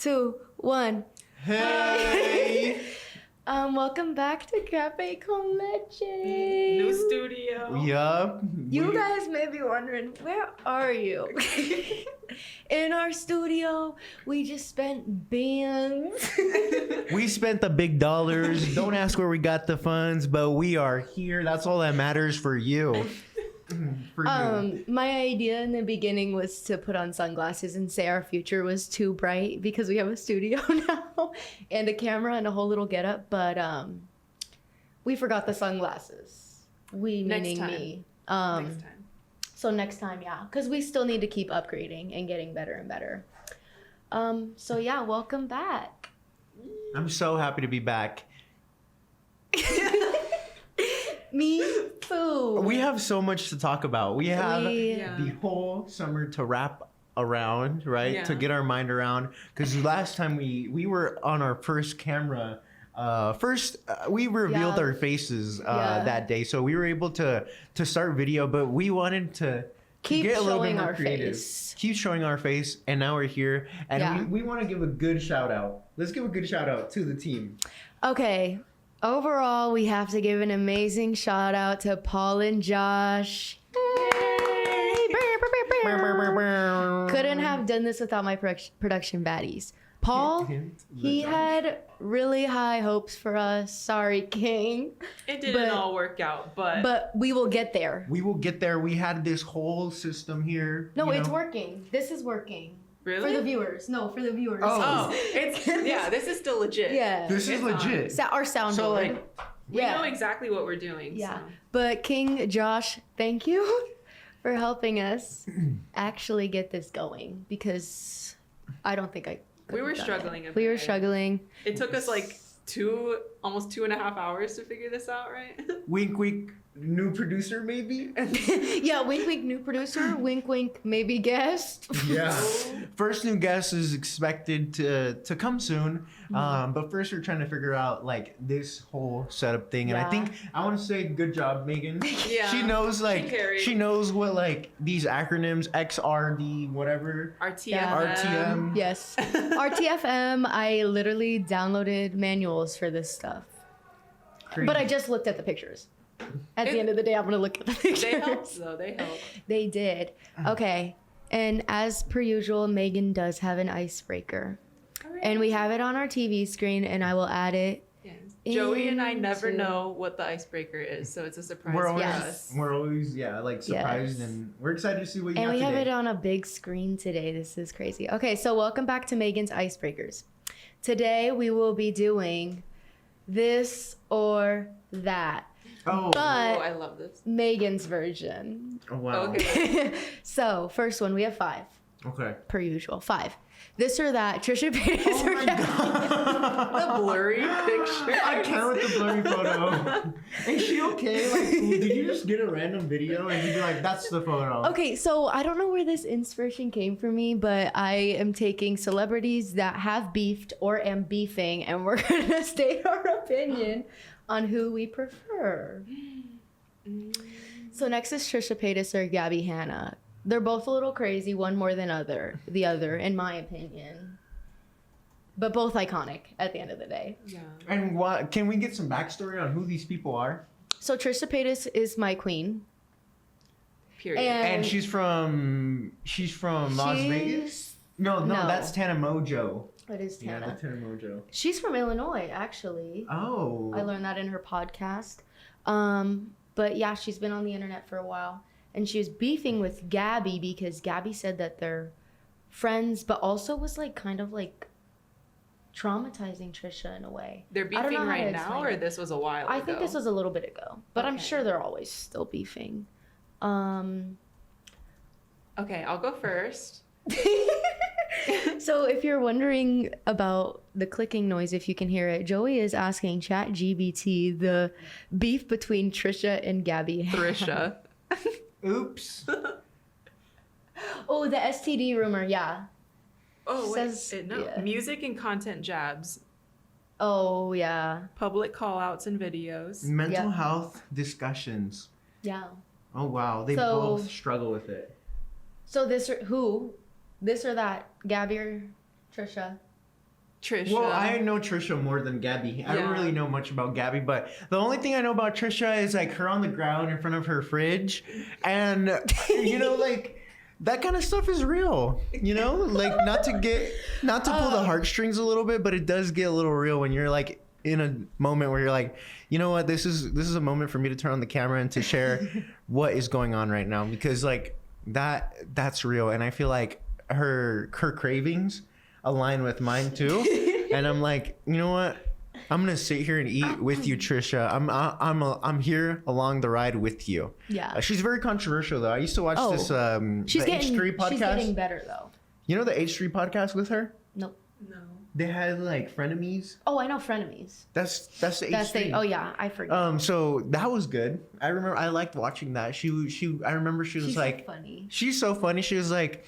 2, 1. Hey! Welcome back to Café Con Leche. New studio. Yup. You guys may be wondering, where are you? In our studio, we just spent bands. We spent the big dollars. Don't ask where we got the funds, but we are here. That's all that matters for you. For you. My idea in the beginning was to put on sunglasses and say our future was too bright because we have a studio now and a camera and a whole little getup, but we forgot the sunglasses. We meaning me. Next time. So next time, yeah, because we still need to keep upgrading and getting better and better. So yeah, welcome back. I'm so happy to be back. Me too. We have so much to talk about. We have Yeah. the whole summer to wrap around, right? Yeah. To get our mind around. Because last time we were on our first camera. We revealed Yeah. our faces Yeah. that day, so we were able to start video. But we wanted to Keep get a little bit showing more our creative. face. Keep showing our face, and now we're here, and Yeah. we want to give a good shout out. Let's give a good shout out to the team. Okay. Overall, we have to give an amazing shout out to Paul and Josh. Couldn't have done this without my production baddies. Paul, he had really high hopes for us. Sorry, King. It didn't all work out, But we will get there. We will get there. We had this whole system here. No, you it's know. working. This is working. Really? For the viewers. No, for the viewers. Oh, it's this is still legit. Yeah. This is It's on. legit. Our soundboard. So, like, We know exactly what we're doing. Yeah. So. But King Josh, thank you for helping us actually get this going because I don't think I could We were have done struggling it. a We were bit. struggling. It took us like almost 2.5 hours to figure this out, right? wink, wink. New producer, maybe. Yeah, wink wink new producer, wink wink maybe guest. Yeah. First new guest is expected to come soon. But first we're trying to figure out like this whole setup thing. And I Yeah. think I want to say good job, Megan. Yeah. She knows carried. she knows what like these acronyms XRD whatever. RTFM. Yeah. RTM. Yes. RTFM, I literally downloaded manuals for this stuff. But I just looked at the pictures. At the end of the day, I'm going to look at the pictures. They helped though. They helped. They did. Okay. And as per usual, Megan does have an icebreaker. And we have it on our TV screen, and I will add it. Yes. Joey and I never into- know what the icebreaker is, so it's a surprise We're for always us. we're always like surprised Yes. and we're excited to see what you And got we have today. it on a big screen today. This is crazy. Okay, so welcome back to Megan's Icebreakers. Today we will be doing this or that. Oh, But I love this. Megan's version. oh wow. Okay. So, first one, we have 5, Okay. per usual. 5. This or that, Trisha Paytas Oh or my Gabby. god. The blurry picture. I can't with the blurry photo. Is she okay? Like, did you just get a random video and you'd be like, that's the photo? Okay, so I don't know where this inspiration came from me, but I am taking celebrities that have beefed or am beefing, and we're gonna state our opinion on who we prefer. So next is Trisha Paytas or Gabby Hanna. They're both a little crazy, one more than the other, in my opinion. But both iconic at the end of the day. Yeah. And what? Can we get some backstory on who these people are? So Trisha Paytas is my queen. Period. And she's from Las Vegas. She's- No, no. that's Tana Mojo. It is Yeah, Tana. that's Tana Mojo. She's from Illinois, actually. Oh. I learned that in her podcast. But yeah, she's been on the internet for a while. And she was beefing with Gabby because Gabby said that they're friends, but also was like kind of like traumatizing Trisha in a way. They're I don't know beefing how to right now, explain or it. this was a while ago? I think this was a little bit ago, but I'm Okay. sure they're always still beefing. Okay, I'll go first. So if you're wondering about the clicking noise, if you can hear it, Joey is asking ChatGPT the beef between Trisha and Gabby. Trisha. Oops. Oh, the STD rumor, yeah. Oh, Says- wait. No. yeah. Music and content jabs. Oh, yeah. Public call-outs and videos. Mental Yeah. health discussions. Yeah. Oh wow, they So- both struggle with it. So this or that, Gabby or Trisha? Trisha. Well, I know Trisha more than Gabby. I don't Yeah. really know much about Gabby, but the only thing I know about Trisha is like her on the ground in front of her fridge, and like that kind of stuff is real. Like not to pull the heartstrings a little bit, but it does get a little real when you're like in a moment where you're like, you know what, this is a moment for me to turn on the camera and to share what is going on right now, because like that's real, and I feel like her cravings align with mine too. And I'm like, you know what? I'm gonna sit here and eat with you, Trisha. I'm here along the ride with you. Yeah. She's very controversial though. I used to watch this She's the getting H3 podcast. She's getting better though. You know the H3 podcast with her? Nope. No. They had like frenemies. Oh, I know frenemies. That's the H3. Oh yeah, I forget. So that was good. I remember I liked watching that. I remember she was She's like, so funny. she's so funny. She was like,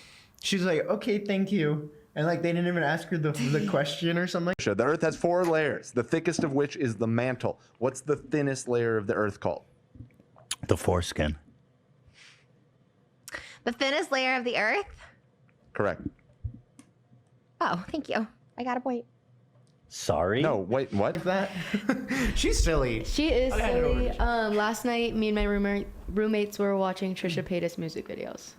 okay, thank you. And like they didn't even ask her the question or something. The Earth has 4 layers, the thickest of which is the mantle. What's the thinnest layer of the Earth called? The foreskin. The thinnest layer of the Earth? Correct. Oh, thank you. I got a point. Sorry. No, wait, what? That she's silly. She is I'll hand it over silly. to Last night, me and my roommates were watching Trisha Paytas music videos.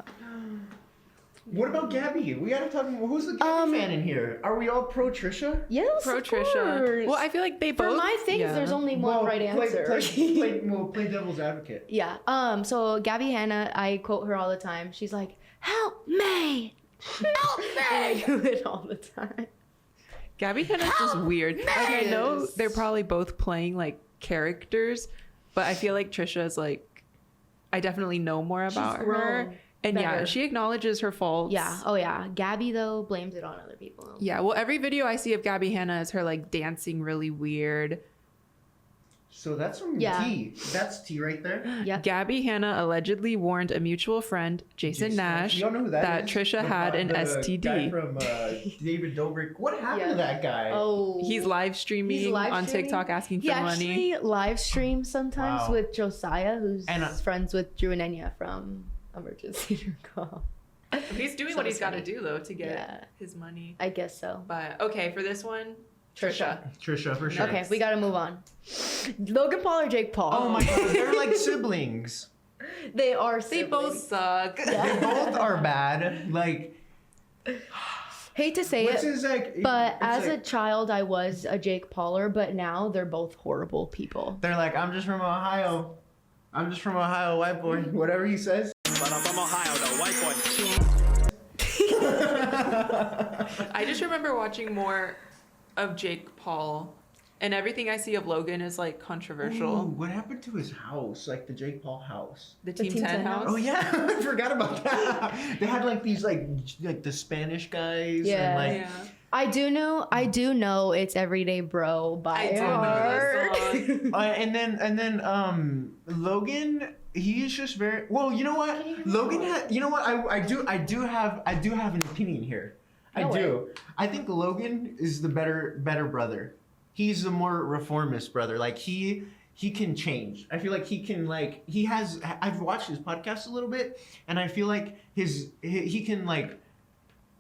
What about Gabby? We gotta talk. Who's the Gabby fan in here? Are we all pro Trisha? Yes, Pro of Trisha. course. Well, I feel like they For both. my things, yeah. there's only one right answer. Play devil's advocate. Yeah. So Gabby Hanna, I quote her all the time. She's like, "Help me, help me!" And I do it all the time. Gabby Hanna's just weird. Like, I know Yes. they're probably both playing like characters, but I feel like Trisha is like, I definitely know more about her. grown And yeah, better. she acknowledges her faults. Yeah. Oh yeah. Gabby though blames it on other people. Yeah. Well, every video I see of Gabby Hanna is her like dancing really weird. So that's some Yeah. tea. That's tea right there. Yeah. Gabby Hanna allegedly warned a mutual friend, Jason Nash, You don't know who that is? Trisha had an The STD. guy from David Dobrik. What happened Yeah. to that guy? Oh. He's live streaming live on streaming? TikTok asking He for money. actually live streams sometimes Wow. with Josiah, who's And, friends with Drew and Enya from Emergency Call. He's doing So what he's got to funny. do though to get Yeah. his money. I guess so. But okay, for this one, Trisha. Trisha for sure. Okay, we gotta move on. Logan Paul or Jake Paul? Oh my god, they're like siblings. They are. They both siblings. suck. They both are bad. Like, Hate to say what's it, his like? but it's as a like, child, I was a Jake Pauler. But now they're both horrible people. they're like, I'm just from Ohio. I'm just from Ohio, white boy. Whatever he says. But I'm from Ohio, though, white boy. I just remember watching more of Jake Paul, and everything I see of Logan is like controversial. Ooh, what happened to his house? Like the Jake Paul house. The The Team, Team 10 10 house. Oh yeah, I forgot about that. They had like these like the Spanish guys. Yeah. And, like, Yeah. I do know it's Everyday Bro by I do heart. know that song. and then Logan, he's just very well. You know what? Logan had. You know what? I do have an opinion here. I No do. I think Logan is the better brother. He's the more reformist brother. Like he can change. I feel like he can like he has. I've watched his podcast a little bit, and I feel like he can like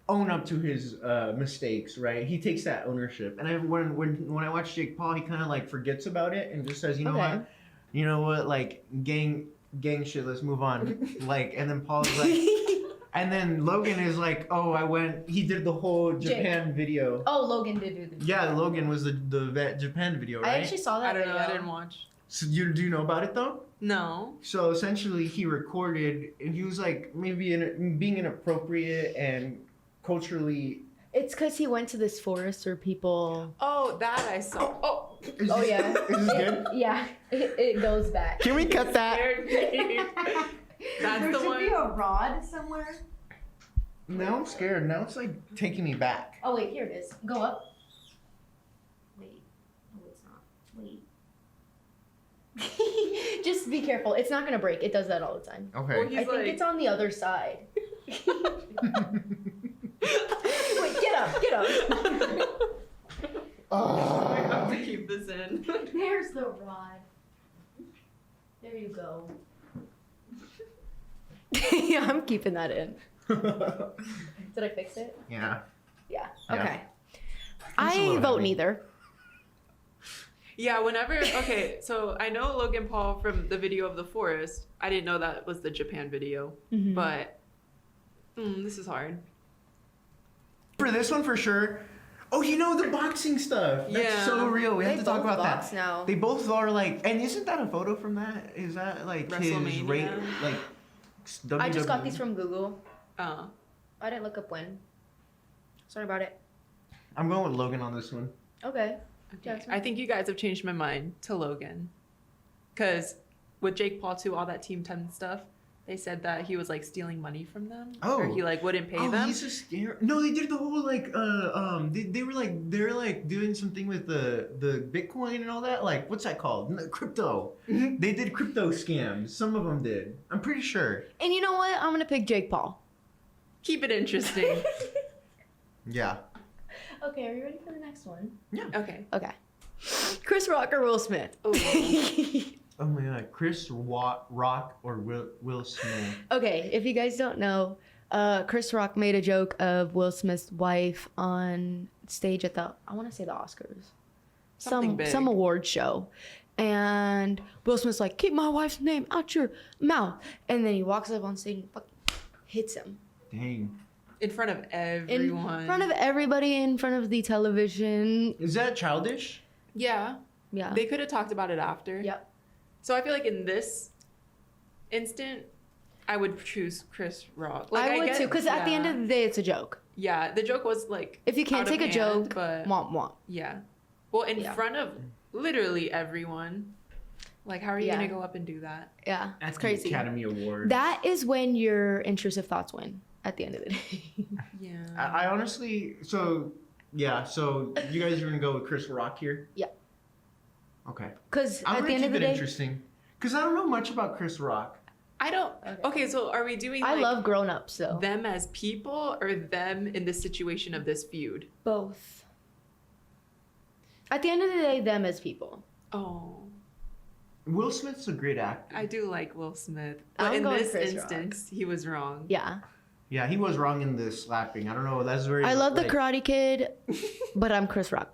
own up to his mistakes, right? He takes that ownership. And when I watch Jake Paul, he kind of like forgets about it and just says, Okay. you know what, like gang shit, let's move on. Like, and then Paul's like, and then Logan is like, oh, he did the whole Japan video. Oh, Logan did do the. Yeah, Logan was the Japan video, right? I actually saw that. I don't know. I video. didn't watch. So do you know about it though? No. So essentially, he recorded, and he was like maybe being inappropriate and culturally. It's because he went to this forest where people. Oh, that I saw. Oh, Oh yeah. Is this good? Yeah, it goes back. Can we cut that? scared me. That's there the should one. be a rod somewhere. Now I'm scared. Now it's like taking me back. Oh wait, here it is. Go up. Wait. No, it's not. Wait. Just be careful. It's not gonna break. It does that all the time. Okay. Well, he's I think like, it's on the other side. Wait, get up, get up. I have to keep this in. There's the rod. There you go. Yeah, I'm keeping that in. Did I fix it? Yeah. Yeah. Yeah. Okay. That's a I little vote heavy. neither. Yeah, whenever. Okay, so I know Logan Paul from the video of the forest. I didn't know that was the Japan video, but this is hard. For this one, for sure. Oh, you know the boxing stuff. That's Yeah. so real. We have They to talk both about box that. now. They both are like, and isn't that a photo from that? Is that like his WrestleMania? rate, like WWE? I just got these from Google. Uh, I didn't look up when. Sorry about it. I'm going with Logan on this one. Okay. okay. I think you guys have changed my mind to Logan, because with Jake Paul too, all that Team 10 stuff. They said that he was like stealing money from them. Oh. Or he like wouldn't pay Oh, them. he's a scare. No, they did the whole like they were like doing something with the Bitcoin and all that. Like what's that called? Crypto. They did crypto scams. Some of them did. I'm pretty sure. And you know what? I'm gonna pick Jake Paul. Keep it interesting. Yeah. Okay, are you ready for the next one? Okay. Okay. Chris Rock or Will Smith? Oh my God, Chris Rock or Will Smith? Okay, if you guys don't know, Chris Rock made a joke of Will Smith's wife on stage at I want to say the Oscars. Something big. Some award show. And Will Smith's like, keep my wife's name out your mouth. And then he walks up on stage and fucking hits him. Dang. In front of everyone. In front of everybody, in front of the television. Is that childish? Yeah. Yeah. They could have talked about it after. Yep. So I feel like in this instant, I would choose Chris Rock. I would get- too, because at the end of the day, it's a joke. Yeah, the joke was like. If you can't out of take a hand, joke, but womp womp. yeah. Well, in Yeah. front of literally everyone. Like, how are you Yeah. gonna go up and do that? Yeah, At it's the crazy. Academy Award. That is when your intrusive thoughts win at the end of the day. Yeah. I honestly, so you guys are gonna go with Chris Rock here? Yeah. Okay. Because I'm at gonna the end keep of the it day, interesting. Because I don't know much about Chris Rock. I don't. Okay. Okay, so are we doing? I like, love grown ups though. them as people or them in the situation of this feud. Both. At the end of the day, them as people. Oh, Will Smith's a great actor. I do like Will Smith, but I'm in going this Chris Rock. instance, he was wrong. Yeah. Yeah, he was wrong in the slapping. I don't know. That's very. I love the like- Karate Kid, but I'm Chris Rock.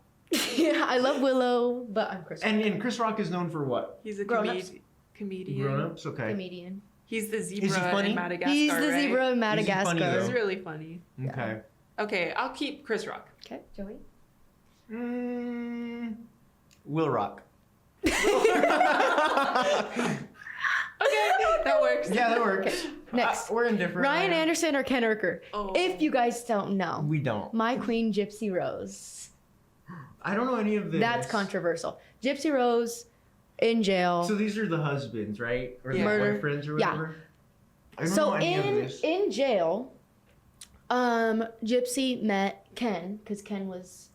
Yeah, I love Willow, but I'm Chris Rock. And Chris Rock is known for what? He's a Grown-ups. comedian. Grown ups. Okay. Comedian. He's the zebra funny? in Madagascar. He's the right? zebra in funny, Madagascar. though? He's really funny. Okay. Okay, I'll keep Chris Rock. Okay, Joey. Will Rock. Okay, that works. Yeah, that works. Next. We're indifferent. Ryan Anderson or Ken Urker? Oh. If you guys don't know, We don't. my queen, Gypsy Rose. I don't know any of this. That's controversial. Gypsy Rose in jail. So these are the husbands, right? Or the Murder. boyfriends or Yeah. whatever? I don't So know any of this. in jail, Gypsy met Ken because Ken was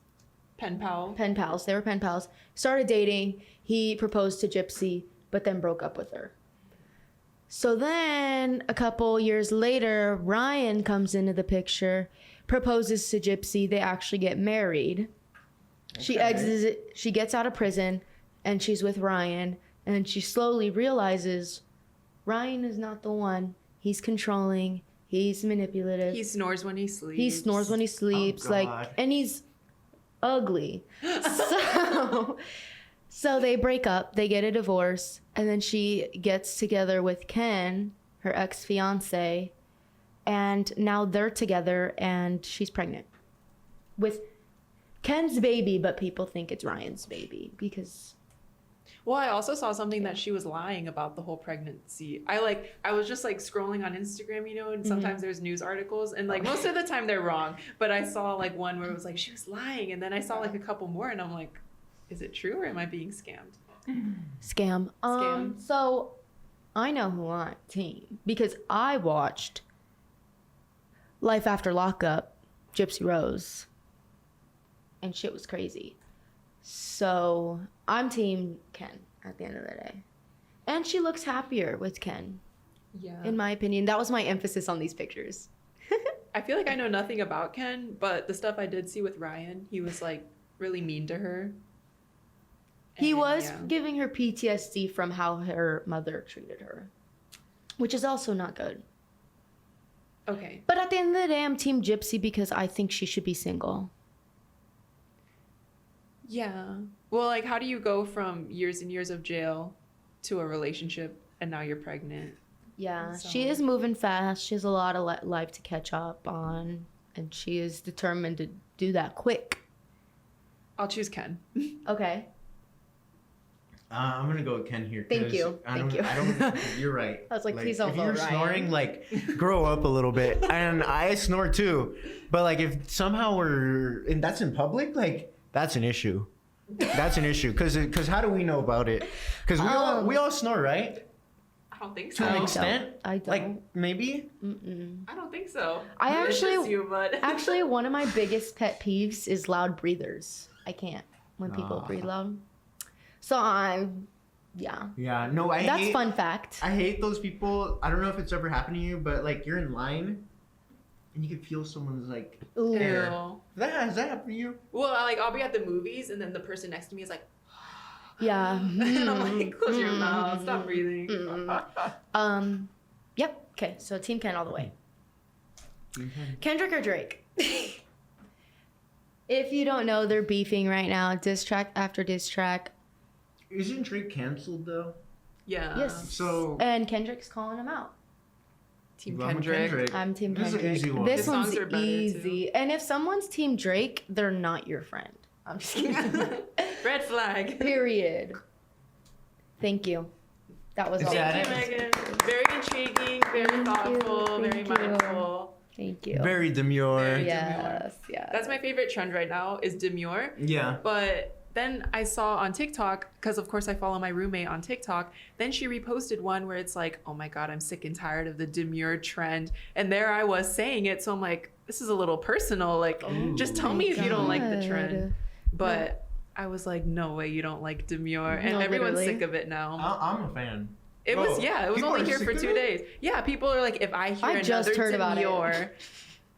Pen pal. pen pals. They were pen pals. Started dating. He proposed to Gypsy, but then broke up with her. So then a couple years later, Ryan comes into the picture, proposes to Gypsy. They actually get married. She exits. She gets out of prison, and she's with Ryan. And she slowly realizes Ryan is not the one. He's controlling. He's manipulative. He snores when he sleeps. He snores when he sleeps, God. and he's ugly. So they break up, they get a divorce, and then she gets together with Ken, her ex-fiance, and now they're together and she's pregnant with Ken's baby, but people think it's Ryan's baby because Well, I also saw something that she was lying about the whole pregnancy. I was just like scrolling on Instagram, you know, and sometimes there's news articles and like most of the time they're wrong. But I saw like one where it was like she was lying, and then I saw like a couple more, and I'm like, is it true or am I being scammed? scam. Scam. So I know who I'm team because I watched Life After Lockup, Gypsy Rose, and shit was crazy. So I'm team Ken at the end of the day. And she looks happier with Ken, Yeah. in my opinion. That was my emphasis on these pictures. I feel like I know nothing about Ken, but the stuff I did see with Ryan, he was like really mean to her. He And, was yeah. giving her PTSD from how her mother treated her, which is also not good. Okay. But at the end of the day, I'm team Gypsy because I think she should be single. Yeah. Well, like, how do you go from years and years of jail to a relationship and now you're pregnant? Yeah, So- she is moving fast. She has a lot of life to catch up on, and she is determined to do that quick. I'll choose Ken. Okay. I'm gonna go with Ken here. 'Cause Thank you. I don't, Thank you. I don't. You're right. I was like, please don't if vote you're Ryan. snoring, like, grow up a little bit. And I snore too, but like, if somehow and that's in public, like, that's an issue. That's an issue. Cause how do we know about it? Cause we all snore, right? I don't think To so. an don't. extent. I don't. Like maybe. I don't think so. I It's actually- just you, but Actually, one of my biggest pet peeves is loud breathers. I can't when people Ah. breathe loud. So yeah. Yeah. No, I That's hate. fun fact. I hate those people. I don't know if it's ever happened to you, but like you're in line, and you can feel someone's like Ooh. air. Ew. Has that happened to you? Well, I'll be at the movies and then the person next to me is like, Yeah. and I'm like, close your mouth, stop breathing. Yep. Okay. So Team Ken all the way. Kendrick or Drake? If you don't know, they're beefing right now. Diss track after diss track. Isn't Drake canceled though? Yeah. Yes. So And Kendrick's calling him out. Team I'm a Kendrick. I'm Team This is an Kendrick. easy one. This His one's songs are better, easy. And if someone's Team Drake, they're not your friend. I'm just kidding. Red flag. Period. Thank you. That was Is all. that Thank you, it? Megan. Very intriguing, very Thank you, thoughtful, very thank you. mindful. Thank you. very demure. Very- Yes. Yes. That's my favorite trend right now is demure. Yeah. But then I saw on TikTok, because of course I follow my roommate on TikTok, then she reposted one where it's like, oh my God, I'm sick and tired of the demure trend. And there I was saying it. So I'm like, this is a little personal. Like, just tell me if you don't like the trend. But I was like, no way you don't like demure. And No, everyone's literally. sick of it now. I'm a fan. It was, Oh, yeah, it was people only are here sick for of 2 it? days. Yeah, people are like, if I hear I another just heard about it. demure,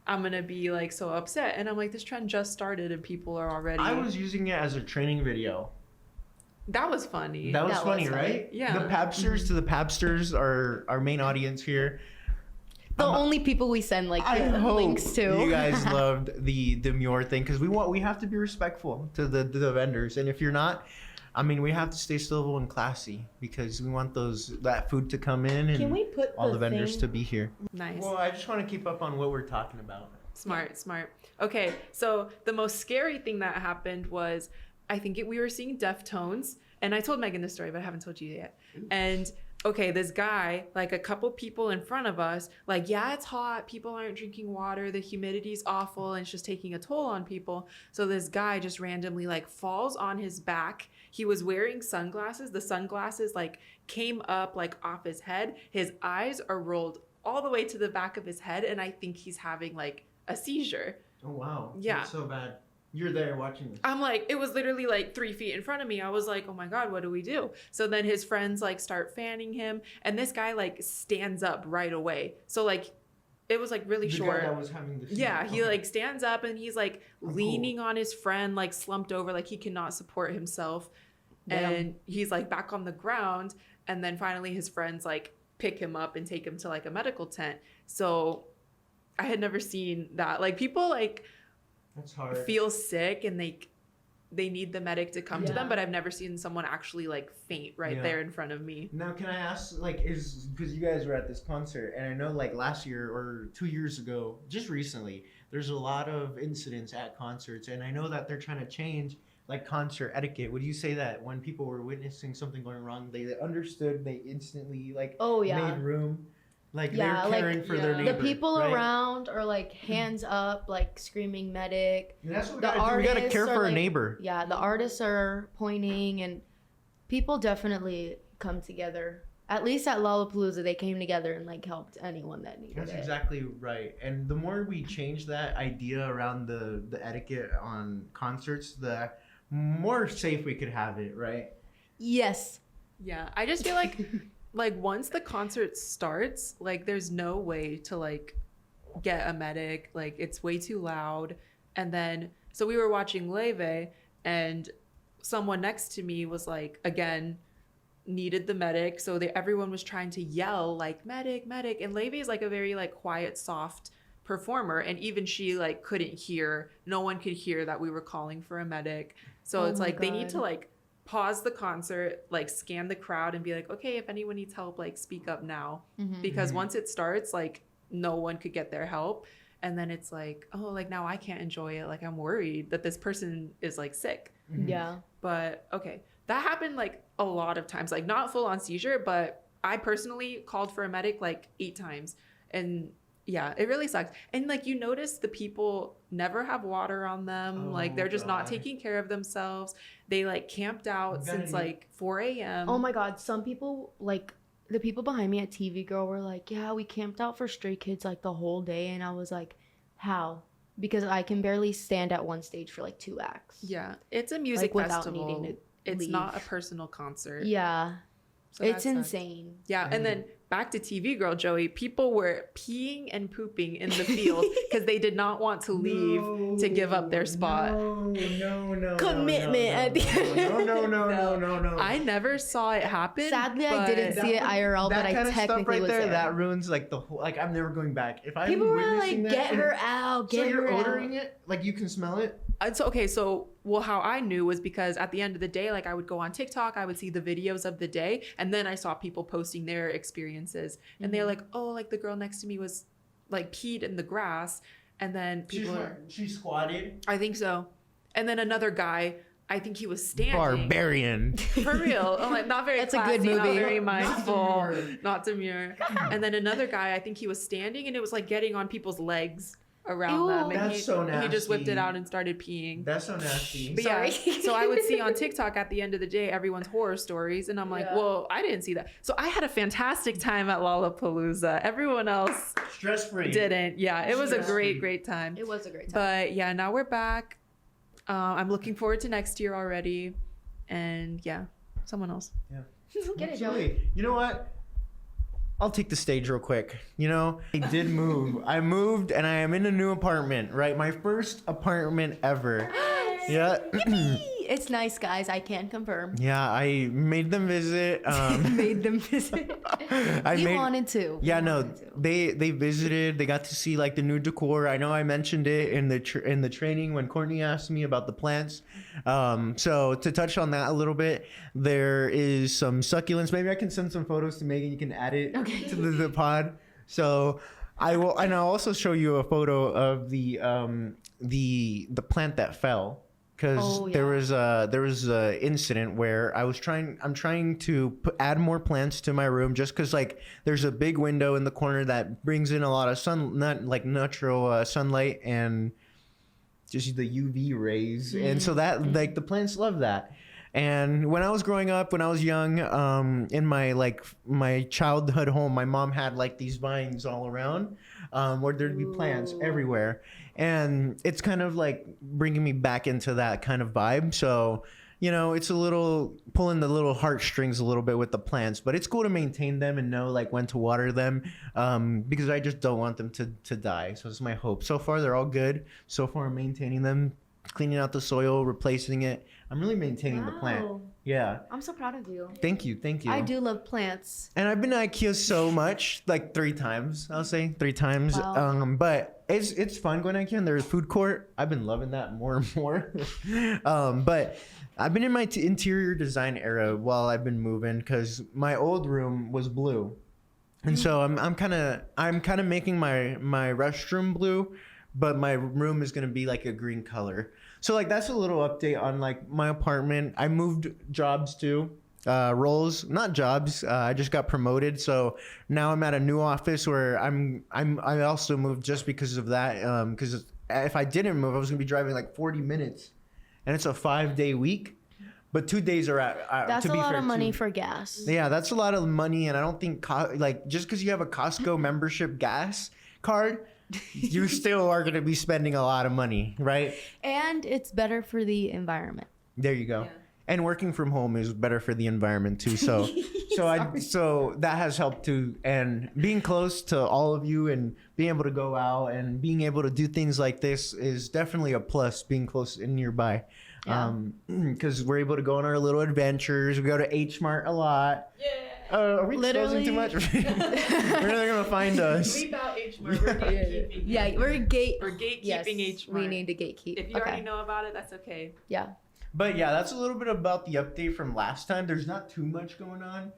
I'm going to be like so upset. And I'm like, this trend just started and people are already. I was using it as a training video. That was funny. That was That was funny, funny. right? Yeah. The Pabsters to the Pabsters are our main audience here. The only people we send like I hope links to. you guys loved the demure thing because we have to be respectful to the vendors, and if you're not, I mean, we have to stay civil and classy because we want that food to come in and Can we put all the vendors thing- to be here. Nice. Well, I just want to keep up on what we're talking about. Smart. Okay, so the most scary thing that happened was I think we were seeing Deftones, and I told Megan this story, but I haven't told you yet. And okay, this guy, like a couple people in front of us, like, yeah, it's hot, people aren't drinking water, the humidity's awful, and it's just taking a toll on people. So this guy just randomly like falls on his back. He was wearing sunglasses. The sunglasses like came up like off his head. His eyes are rolled all the way to the back of his head, and I think he's having like a seizure. Oh wow! Yeah. That's so bad. You're there watching this. I'm like, it was literally like 3 feet in front of me. I was like, oh my God, what do we do? So then his friends like start fanning him, and this guy like stands up right away. So like, it was like really The short. guy that was having the Yeah, he okay. like stands up and he's like Oh, cool. leaning on his friend, like slumped over, like he cannot support himself. Damn. And he's like back on the ground. And then finally his friends like pick him up and take him to like a medical tent. So I had never seen that. Like people like That's hard. feel sick and they need the medic to come to them, Yeah. but I've never seen someone actually like faint right Yeah. there in front of me. Now, can I ask, like, because you guys were at this concert, and I know, like, last year or 2 years ago, just recently, there's a lot of incidents at concerts, and I know that they're trying to change, like, concert etiquette. Would you say that when people were witnessing something going wrong, they understood, they instantly, like, Oh yeah. made room? Like, Yeah, they're like, caring for yeah. their The neighbor. The people right? around are like hands up, like screaming medic. And that's what we The gotta do. We gotta artists care are for our like- neighbor. Yeah, the artists are pointing, and people definitely come together. At least at Lollapalooza, they came together and like helped anyone that needed That's it. exactly right. And the more we change that idea around the etiquette on concerts, the more safe we could have it, right? Yes. Yeah, I just feel like once the concert starts, like there's no way to like get a medic. Like it's way too loud. And then so we were watching Leve, and someone next to me was like, again, needed the medic. So everyone was trying to yell like medic, medic. And Leve is like a very like quiet, soft performer, and even she like couldn't hear. No one could hear that we were calling for a medic. So it's like they need to like pause the concert, like scan the crowd and be like, okay, if anyone needs help, like speak up now. Because once it starts, like no one could get their help. And then it's like, oh, like now I can't enjoy it. Like I'm worried that this person is like sick. Yeah. But okay, that happened like a lot of times, like not full on seizure, but I personally called for a medic like 8 times. And yeah, it really sucks. And like you notice the people never have water on them. Like they're just not taking care of themselves. They like camped out since like 4 a.m. Oh my God. Some people, like the people behind me at TV Girl were like, yeah, we camped out for Stray Kids like the whole day. And I was like, how? Because I can barely stand at one stage for like 2 acts. Yeah, it's a music Like, without festival. needing to It's leave. not a personal concert. Yeah. So that It's sucks. insane. Yeah, and then back to TV Girl, Joey. People were peeing and pooping in the field because they did not want to leave to give up their spot. No. Commitment at the end. No. I never saw it happen. Sadly, I but- didn't see it IRL, but that I kind of stuff technically right was there, there. that ruins like the whole. Like I'm never going back. If I'm People were witnessing like, that get and- her out, So get you're her out. ordering it? Like you can smell it? So well, how I knew was because at the end of the day, like I would go on TikTok, I would see the videos of the day, and then I saw people posting their experiences, and they're like, oh, like the girl next to me was like peed in the grass, and then people She squatted. I think so, and then another guy, I think he was standing. Barbarian. For real. I'm like, not very That's a classy, good not movie. very Not mindful, demure. not demure. And then another guy, I think he was standing and it was like getting on people's legs around Ew. them. And That's so he just whipped it nasty. out and started peeing. That's so nasty. But Sorry. yeah, so I would see on TikTok at the end of the day everyone's horror stories, and I'm like, Yeah. well, I didn't see that. So I had a fantastic time at Lollapalooza. Everyone else Stress free. didn't. Yeah, it was a Stress-free. great time. It was a great time. But yeah, now we're back. I'm looking forward to next year already. And yeah, someone else. Get it, Absolutely. You know what? I'll take the stage real quick. You know, I did move. I moved and I am in a new apartment, right? My first apartment ever. Yeah. It's nice, guys. I can confirm. Yeah, I made them visit. Made them visit. I We made, wanted to. Yeah, We no, wanted to. they visited. They got to see like the new decor. I know I mentioned it in the in the training when Courtney asked me about the plants. So to touch on that a little bit, there is some succulents. Maybe I can send some photos to Megan. You can add it to the pod. So I will, and I'll also show you a photo of the plant that fell. Because Oh, there yeah. was a incident where I'm trying to add more plants to my room just because like there's a big window in the corner that brings in a lot of natural sunlight and just the UV rays, and so that like the plants love that. And when I was growing up, when I was young, in my childhood home, my mom had like these vines all around, where there'd be plants everywhere. And it's kind of like bringing me back into that kind of vibe. So, you know, it's a little pulling the little heartstrings a little bit with the plants, but it's cool to maintain them and know like when to water them, because I just don't want them to die. So it's my hope. So far, they're all good. So far, I'm maintaining them, cleaning out the soil, replacing it. I'm really maintaining the plant. Wow. Yeah. I'm so proud of you. Thank you. I do love plants. And I've been to IKEA so much, like 3 times, I'll say 3 times. Wow. But it's fun going to IKEA, and there's a food court. I've been loving that more and more. But I've been in my interior design era while I've been moving, because my old room was blue, and so I'm kind of making my restroom blue, but my room is gonna be like a green color. So like that's a little update on like my apartment. I moved jobs too. Roles, not jobs. I just got promoted, so now I'm at a new office where I also moved just because of that. Because if I didn't move, I was gonna be driving like 40 minutes, and it's a 5-day week, but 2 days are at. That's to a be lot fair, of money too. for gas. Yeah, that's a lot of money, and I don't think like just because you have a Costco membership gas card, you still are gonna be spending a lot of money, right? And it's better for the environment. There you go. Yeah. And working from home is better for the environment too. So, so that has helped too. And being close to all of you and being able to go out and being able to do things like this is definitely a plus. Being close and nearby, Yeah. because we're able to go on our little adventures. We go to H Mart a lot. Yeah. Are we exposing too much? Where are they gonna find us? Leave out H word. We're gatekeeping. Yeah, we're gatekeeping yes, H we need to gatekeep. If you already know about it, that's okay. Yeah. But yeah, that's a little bit about the update from last time. There's not too much going on.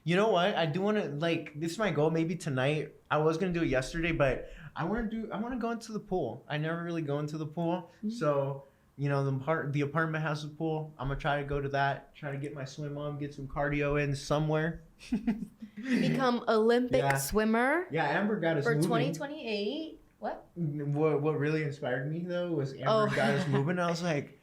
You know what? I do want to this is my goal. Maybe tonight. I was gonna do it yesterday, but I want to go into the pool. I never really go into the pool, so you know the apartment has a pool. I'm gonna try to go to that. Try to get my swim on, get some cardio in somewhere. Become Olympic swimmer. Yeah, Amber got us for moving. 2028. What? What really inspired me though was Amber got us moving. I was like,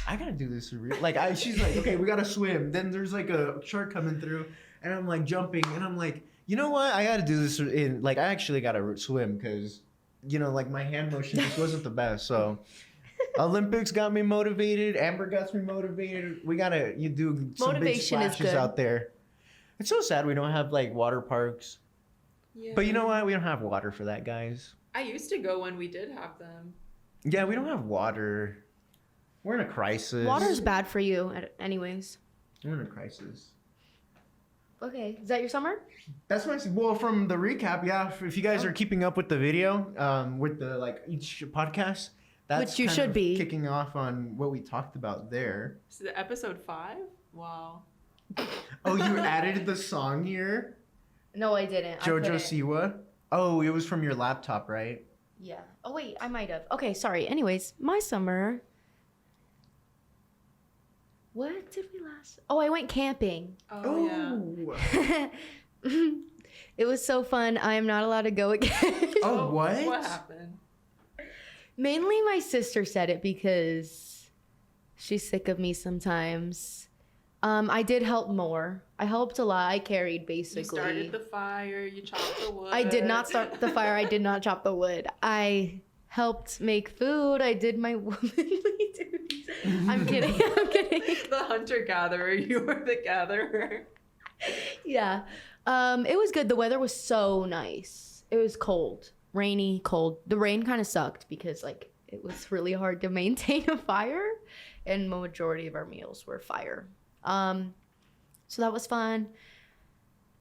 I gotta do this for real. She's like, okay, we gotta swim. Then there's like a shark coming through, and I'm like jumping, and I'm like, you know what? I gotta do this in I actually gotta swim because, you know, my hand motion just wasn't the best. So, Olympics got me motivated. Amber got me motivated. We gotta do some Motivation big is splashes good. out there. It's so sad we don't have water parks. Yeah. But you know what? We don't have water for that, guys. I used to go when we did have them. Yeah, we don't have water. We're in a crisis. Water's bad for you, anyways. We're in a crisis. Okay, is that your summer? That's my from the recap. Yeah, if you guys are keeping up with the video, with the each podcast, that's Which you kind should of be. kicking off on what we talked about there. So the episode 5? Wow. Oh, you added the song here, No, I didn't. JoJo Siwa. Oh, it was from your laptop, right? Yeah. Oh wait, I might have. Okay, sorry. Anyways, my summer. What did we last? Oh, I went camping. Oh, yeah. It was so fun. I am not allowed to go again. Oh, what? What happened? Mainly my sister said it because she's sick of me sometimes. I did help more. I helped a lot. I carried basically. You started the fire, you chopped the wood. I did not start the fire. I did not chop the wood. I helped make food. I did my womanly duties. I'm kidding. I'm kidding. The hunter-gatherer. You were the gatherer. Yeah. It was good. The weather was so nice. It was cold. Rainy, cold. The rain kind of sucked because it was really hard to maintain a fire, and the majority of our meals were fire. So that was fun.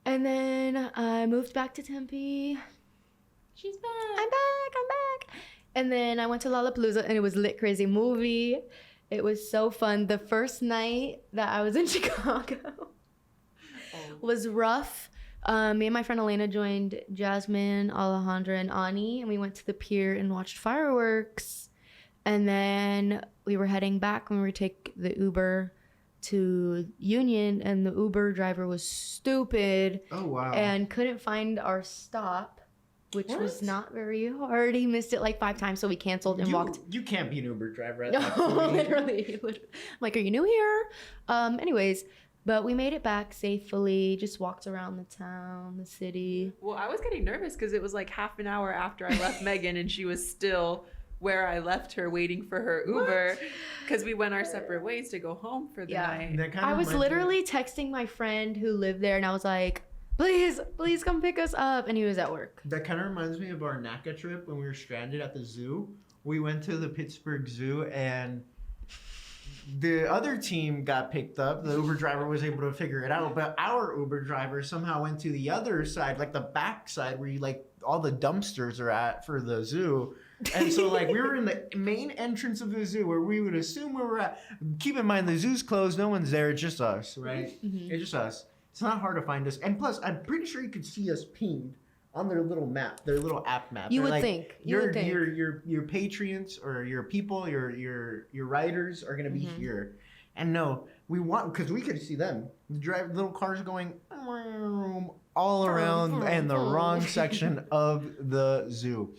And then I moved back to Tempe. She's back. I'm back. And then I went to Lollapalooza, and it was lit crazy movie. It was so fun. The first night that I was in Chicago was rough. Me and my friend Elena joined Jasmine, Alejandra, and Ani, and we went to the pier and watched fireworks. And then we were heading back when we were take the Uber to Union, and the Uber driver was stupid. Oh, wow. And couldn't find our stop, which was not very hard. He missed it 5 times, so we canceled and walked. You can't be an Uber driver at No, that point. literally. I'm like, are you new here? Anyways, but we made it back safely. Just walked around the town, the city. Well, I was getting nervous because it was half an hour after I left Megan, and she was still where I left her waiting for her Uber because we went our separate ways to go home for the night. I was literally texting my friend who lived there, and I was like, please come pick us up. And he was at work. That kind of reminds me of our NACA trip when we were stranded at the zoo. We went to the Pittsburgh Zoo, and the other team got picked up. The Uber driver was able to figure it out, but our Uber driver somehow went to the other side, the back side where all the dumpsters are at for the zoo. And so we were in the main entrance of the zoo where we would assume where we're at. Keep in mind the zoo's closed, no one's there, it's just us, right? Mm-hmm. It's just us. It's not hard to find us. And plus, I'm pretty sure you could see us pinged on their little map, their little app map. You would think. Your Patreons or your people, your riders are gonna be here. And no, we want because we could see them. The little cars going all around and the wrong section of the zoo.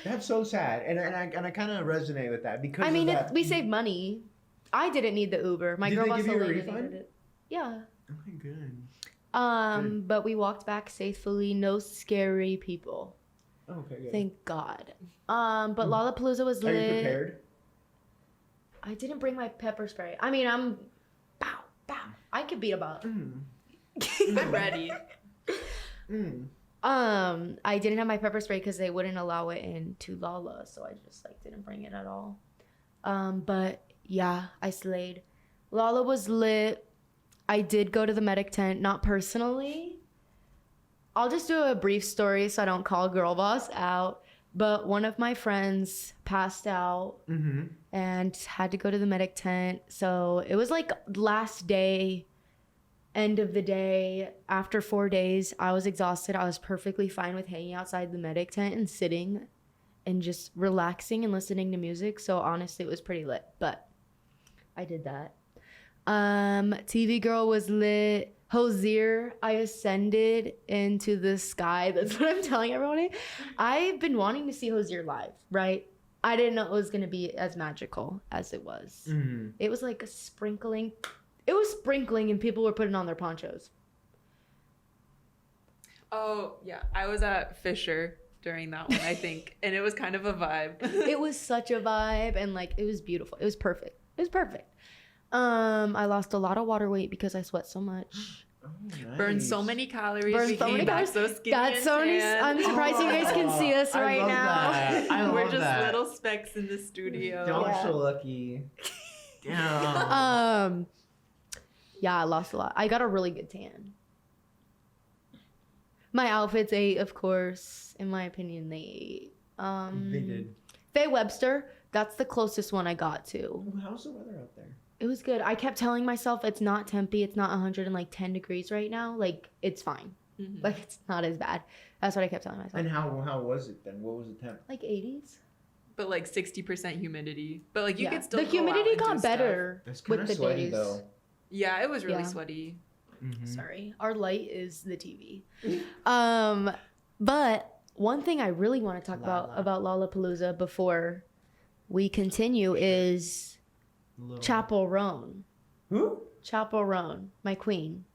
That's so sad, and I kind of resonate with that because we saved money. I didn't need the Uber. My Did girl they boss give you a Elena refund? needed it. Yeah. Okay, good. But we walked back safely. No scary people. Okay, good. Thank God. But Lollapalooza was Are lit. you prepared? I didn't bring my pepper spray. I mean, I'm bow. I could beat about. I'm ready. I didn't have my pepper spray because they wouldn't allow it into Lala, so I just didn't bring it at all. But yeah, I slayed. Lala was lit. I did go to the medic tent, not personally. I'll just do a brief story so I don't call girl boss out. But one of my friends passed out and had to go to the medic tent. So it was like last day, end of the day. After 4 days, I was exhausted. I was perfectly fine with hanging outside the medic tent and sitting and just relaxing and listening to music. So honestly, it was pretty lit. But I did that. TV Girl was lit. Hosier, I ascended into the sky. That's what I'm telling everybody. I've been wanting to see Hosier live, right? I didn't know it was going to be as magical as it was. It was like a sprinkling. It was sprinkling and people were putting on their ponchos. Oh, yeah. I was at Fisher during that one, I think. And it was kind of a vibe. It was such a vibe and like it was beautiful. It was perfect. It was perfect. I lost a lot of water weight because I sweat so much. Oh, nice. Burned so many calories. Burned so many calories. So skinny Got and so many. tan. I'm surprised you guys can see us I right love now. that. I We're love just that. little specks in the studio. Y'all Yeah. are so lucky. Damn. Yeah, I lost a lot. I got a really good tan. My outfits ate, of course. In my opinion, they ate. They did. Faye Webster, that's the closest one I got to. Ooh, how's the weather out there? It was good. I kept telling myself it's not Tempe, it's not 110 degrees right now. Like, it's fine. Like, it's not as bad. That's what I kept telling myself. And how was it then? What was the temp? Like 80s. But like 60% humidity. But like you Yeah. could still The go humidity out and got do stuff. better That's kind with of the sweaty days. though. Yeah, it was really Yeah. sweaty. Sorry. Our light is the TV. But one thing I really want to talk about Lollapalooza before we continue is Chapel Roan. Who? Chapel Roan, my queen.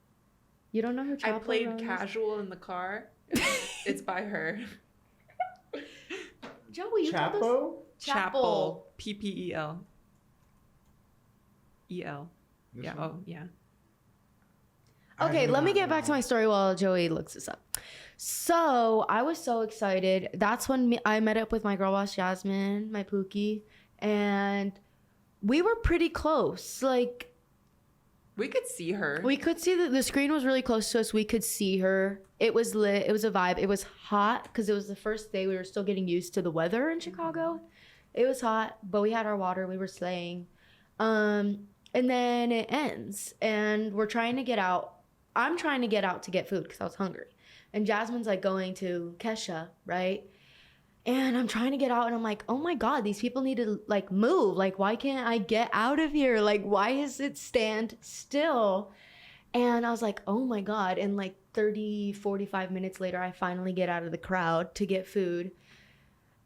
You don't know who I Chapel played Roan is? casual in the car. It's by her. Joey, you told us. Chapo? Chapel. P-P-E-L. E-L. This Yeah. one? Oh, yeah. Okay, let me get back to my story while Joey looks this up. So I was so excited. That's when I met up with my girl boss Jasmine, my Pookie, and we were pretty close. Like We could see her. we could see the screen was really close to us. We could see her. It was lit. It was a vibe. It was hot because it was the first day. We were still getting used to the weather in Chicago. It was hot, but we had our water. We were slaying. And then it ends, and we're trying to get out. I'm trying to get out to get food because I was hungry. And Jasmine's like going to Kesha, right? And I'm trying to get out and I'm like, oh my God, these people need to like move. Like, why can't I get out of here? Like, why is it stand still? And I was like, oh my God. And like 30, 45 minutes later, I finally get out of the crowd to get food.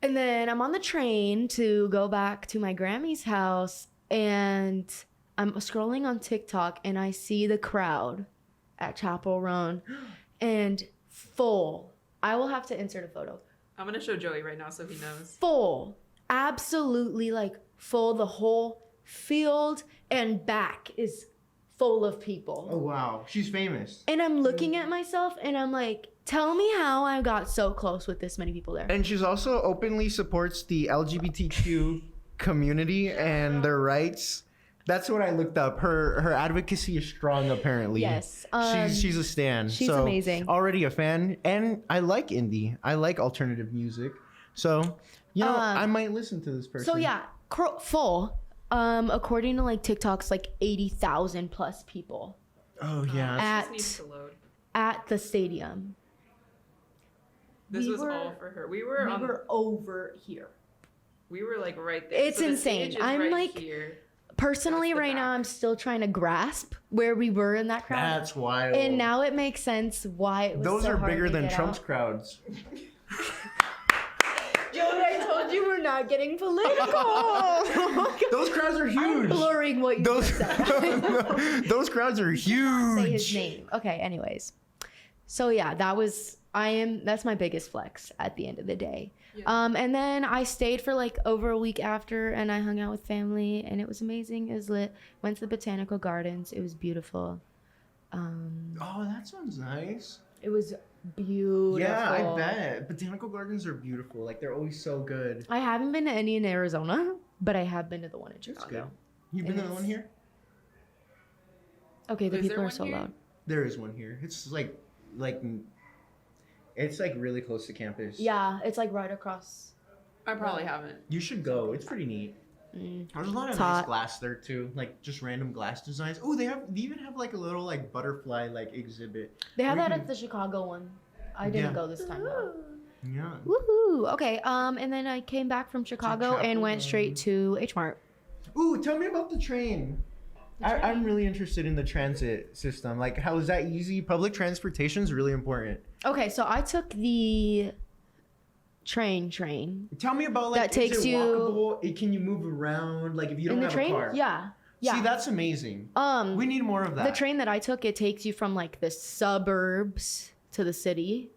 And then I'm on the train to go back to my Grammy's house and I'm scrolling on TikTok and I see the crowd at Chapel Roan and full. I will have to insert a photo. I'm going to show Joey right now so he knows. Full. Absolutely like full. The whole field and back is full of people. Oh wow, she's famous. And I'm looking at myself and I'm like, tell me how I got so close with this many people there. And she's also openly supports the LGBTQ community and their rights. That's what I looked up. Her advocacy is strong, apparently. Yes. She's a stan. she's so amazing. Already a fan, and I like indie. I like alternative music. So, I might listen to this person. So yeah, full. According to like TikTok's like 80,000 plus people Oh yeah. This needs to load. at the stadium. This We was were- all for her. We were over here. we were like right there. It's So the insane. stage is I'm right like- here. Personally, That's the right now, back. I'm still trying to grasp where we were in that crowd. That's wild. And now it makes sense why it was Those so are hard bigger to than get Trump's out. crowds. Joey, I told you we're not getting political. Those crowds are huge. Blurring what you Those just said. those crowds are huge. Say his name. Okay, anyways. So yeah, that's my biggest flex at the end of the day. Yeah. And then I stayed for like over a week after and I hung out with family and it was amazing. It was lit. Went to the botanical gardens. It was beautiful. Oh, that sounds nice. It was beautiful. Yeah, I bet. Botanical gardens are beautiful. Like they're always so good. I haven't been to any in Arizona, but I have been to the one in That's Chicago. good. You been It to the is. one here? Okay, the Is there people are one so here? loud. There is one here. It's it's like really close to campus. Yeah, it's like right across. I probably haven't. You should go. It's pretty neat. There's a lot of It's nice hot. glass there too, like just random glass designs. Oh, they even have like a little like butterfly like exhibit. They have We that can- at the Chicago one. I didn't Yeah. go this time though. Yeah. Woohoo! Okay, and then I came back from Chicago and went straight to H Mart. Ooh, tell me about the train. I'm really interested in the transit system. Like, how is that easy? Public transportation is really important. Okay, so I took the train. Tell me about like That takes is it you- walkable? Can you move around? Like if you don't In the have train? a car. Yeah. See, that's amazing. We need more of that. The train that I took, it takes you from like the suburbs to the city.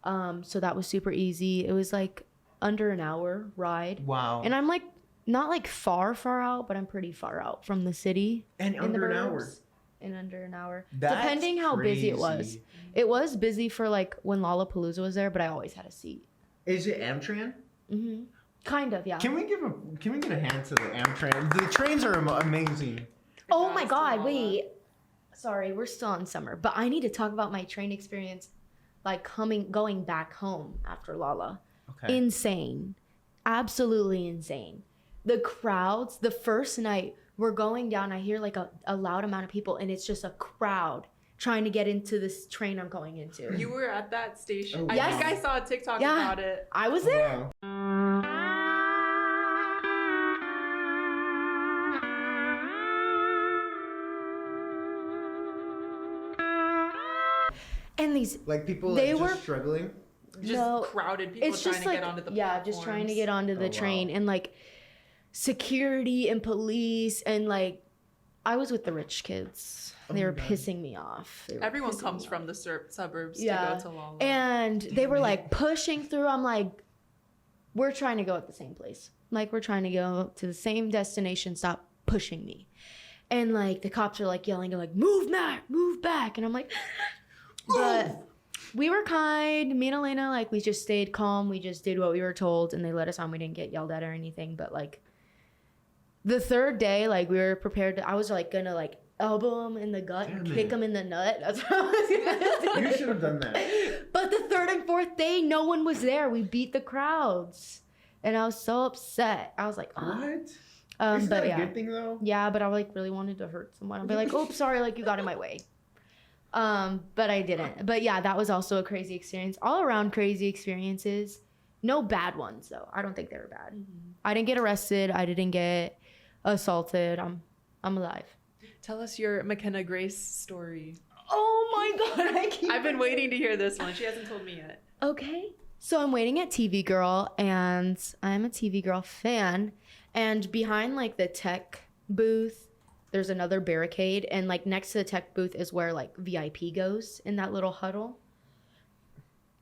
So that was super easy. It was like under an hour ride. Wow. And I'm like not like far out, but I'm pretty far out from the city. And in under the an hour. burbs. In under an hour. That's Depending how busy it was. crazy. It was busy for like when Lollapalooza was there, but I always had a seat. Is it Amtran? Mm-hmm. Kind of, yeah. Can we get a hand to the Amtran? The trains are amazing. Oh my Guys, god, Lala. wait. Sorry, we're still in summer, but I need to talk about my train experience like going back home after Lala. Okay. Insane. Absolutely insane. The crowds, the first night we're going down, I hear like a loud amount of people and it's just a crowd trying to get into this train I'm going into. You were at that station. Oh, I yes. think I saw a TikTok Yeah. about it. I was there. Wow. And these Like people They like, were- just struggling. Just No, crowded people it's trying just to like get onto the just trying to platforms. get onto the Oh, wow. train and like security and police and like I was with the rich kids. They were my God. pissing me off. They were Everyone pissing comes me from off. the suburbs Yeah. to go to Lala. And they were like pushing through. I'm like, we're trying to go at the same place. Like we're trying to go to the same destination. Stop pushing me. And like the cops are like yelling and like move back. And I'm like, but we were kind. Me and Elena, like we just stayed calm. We just did what we were told, and they let us on. We didn't get yelled at or anything. But like the third day, like we were prepared to. I was like gonna like elbow him in the gut and Damn kick it. him in the nut. That's what I was gonna do. You should have done that. But the third and fourth day, no one was there. We beat the crowds, and I was so upset. I was like, "Ugh." What? But Isn't that a yeah, good thing though? yeah. But I like really wanted to hurt someone. I'd be like, "Oops, sorry, like you got in my way." But I didn't. But yeah, that was also a crazy experience. All around crazy experiences. No bad ones though. I don't think they were bad. I didn't get arrested. I didn't get assaulted. I'm alive. Tell us your McKenna Grace story. Oh my god! I've been waiting to hear this one. She hasn't told me yet. Okay. So I'm waiting at TV Girl, and I'm a TV Girl fan. And behind like the tech booth, there's another barricade, and like next to the tech booth is where like VIP goes in that little huddle.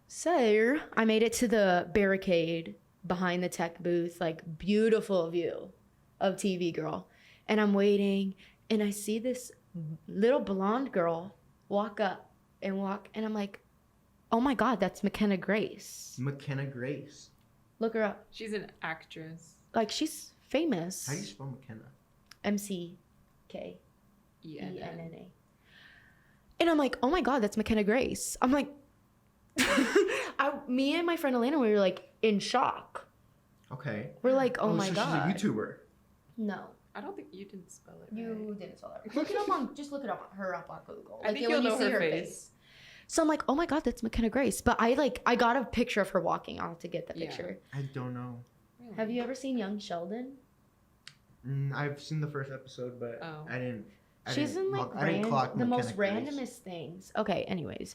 So I made it to the barricade behind the tech booth, like beautiful view of TV Girl. And I'm waiting, and I see this little blonde girl walk up and I'm like, oh my God, that's McKenna Grace. McKenna Grace. Look her up. She's an actress. Like, she's famous. How do you spell McKenna? McKenna. ENN. And I'm like, oh my God, that's McKenna Grace. I'm like, me and my friend Elena, we were like in shock. Okay. We're like, oh my so God. she's a YouTuber. No. I don't think you didn't spell it right. You didn't spell that. Look it up on, just look it up, her up on Google. I think when you'll you know see her face. So I'm like, oh my God, that's McKenna Grace. But I got a picture of her walking. I'll have to get the Yeah. picture. I don't know. Have you ever seen Young Sheldon? I've seen the first episode, but Oh. I didn't. She's in like I didn't clock the McKenna most Grace. randomest things. Okay, anyways.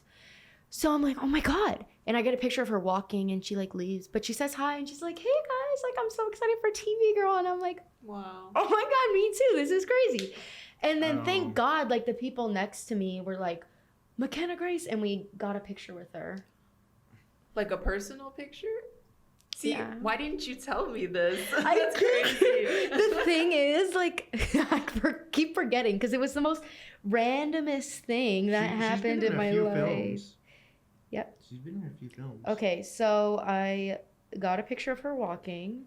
So I'm like, oh my God. And I get a picture of her walking and she like leaves. But she says hi and she's like, hey guys, like I'm so excited for TV Girl. And I'm like, Wow. oh my God, me too. This is crazy. And then Oh. thank God, like the people next to me were like, McKenna Grace. And we got a picture with her. Like a personal picture? See, Yeah. why didn't you tell me this? I That's crazy. The thing is, like, I keep forgetting because it was the most randomest thing that She's been happened in a my few life. films. Yep. She's been in a few films. Okay, so I got a picture of her walking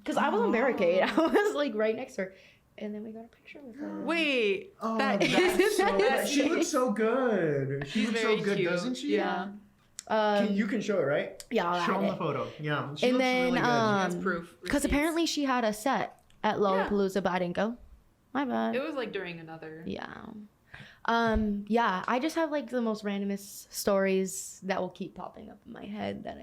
because I was on barricade. I was like right next to her, and then we got a picture with her. Wait, Oh, that that's so that's she me. looks so good. She She's looks so very good, cute. doesn't she? Yeah. You can show it, right? Yeah, I'll Show add them the it. photo. Yeah. She And looks then, really good. That's proof. because Receipts. apparently she had a set at Lollapalooza, but I didn't go. My bad. It was like during another. Yeah. Yeah, I just have like the most randomest stories that will keep popping up in my head that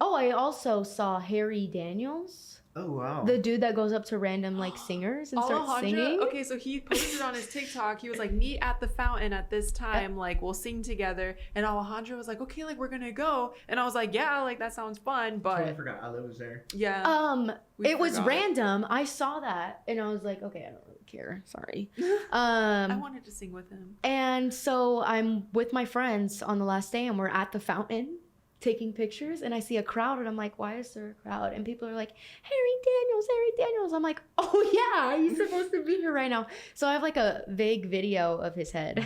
I also saw Harry Daniels, Oh wow. the dude that goes up to random like singers and starts Alejandro, singing. okay, so he posted on his TikTok. He was like, "Meet at the fountain at this time. Like, we'll sing together." And Alejandro was like, "Okay, like we're gonna go." And I was like, "Yeah, like that sounds fun." But Totally forgot Ale was there. yeah, we It was forgot. random. I saw that and I was like, okay, I don't really care. Sorry. I wanted to sing with him. And so I'm with my friends on the last day and we're at the fountain taking pictures and I see a crowd and I'm like, why is there a crowd? And people are like, Harry Daniels. I'm like, oh yeah, he's supposed to be here right now. So I have like a vague video of his head.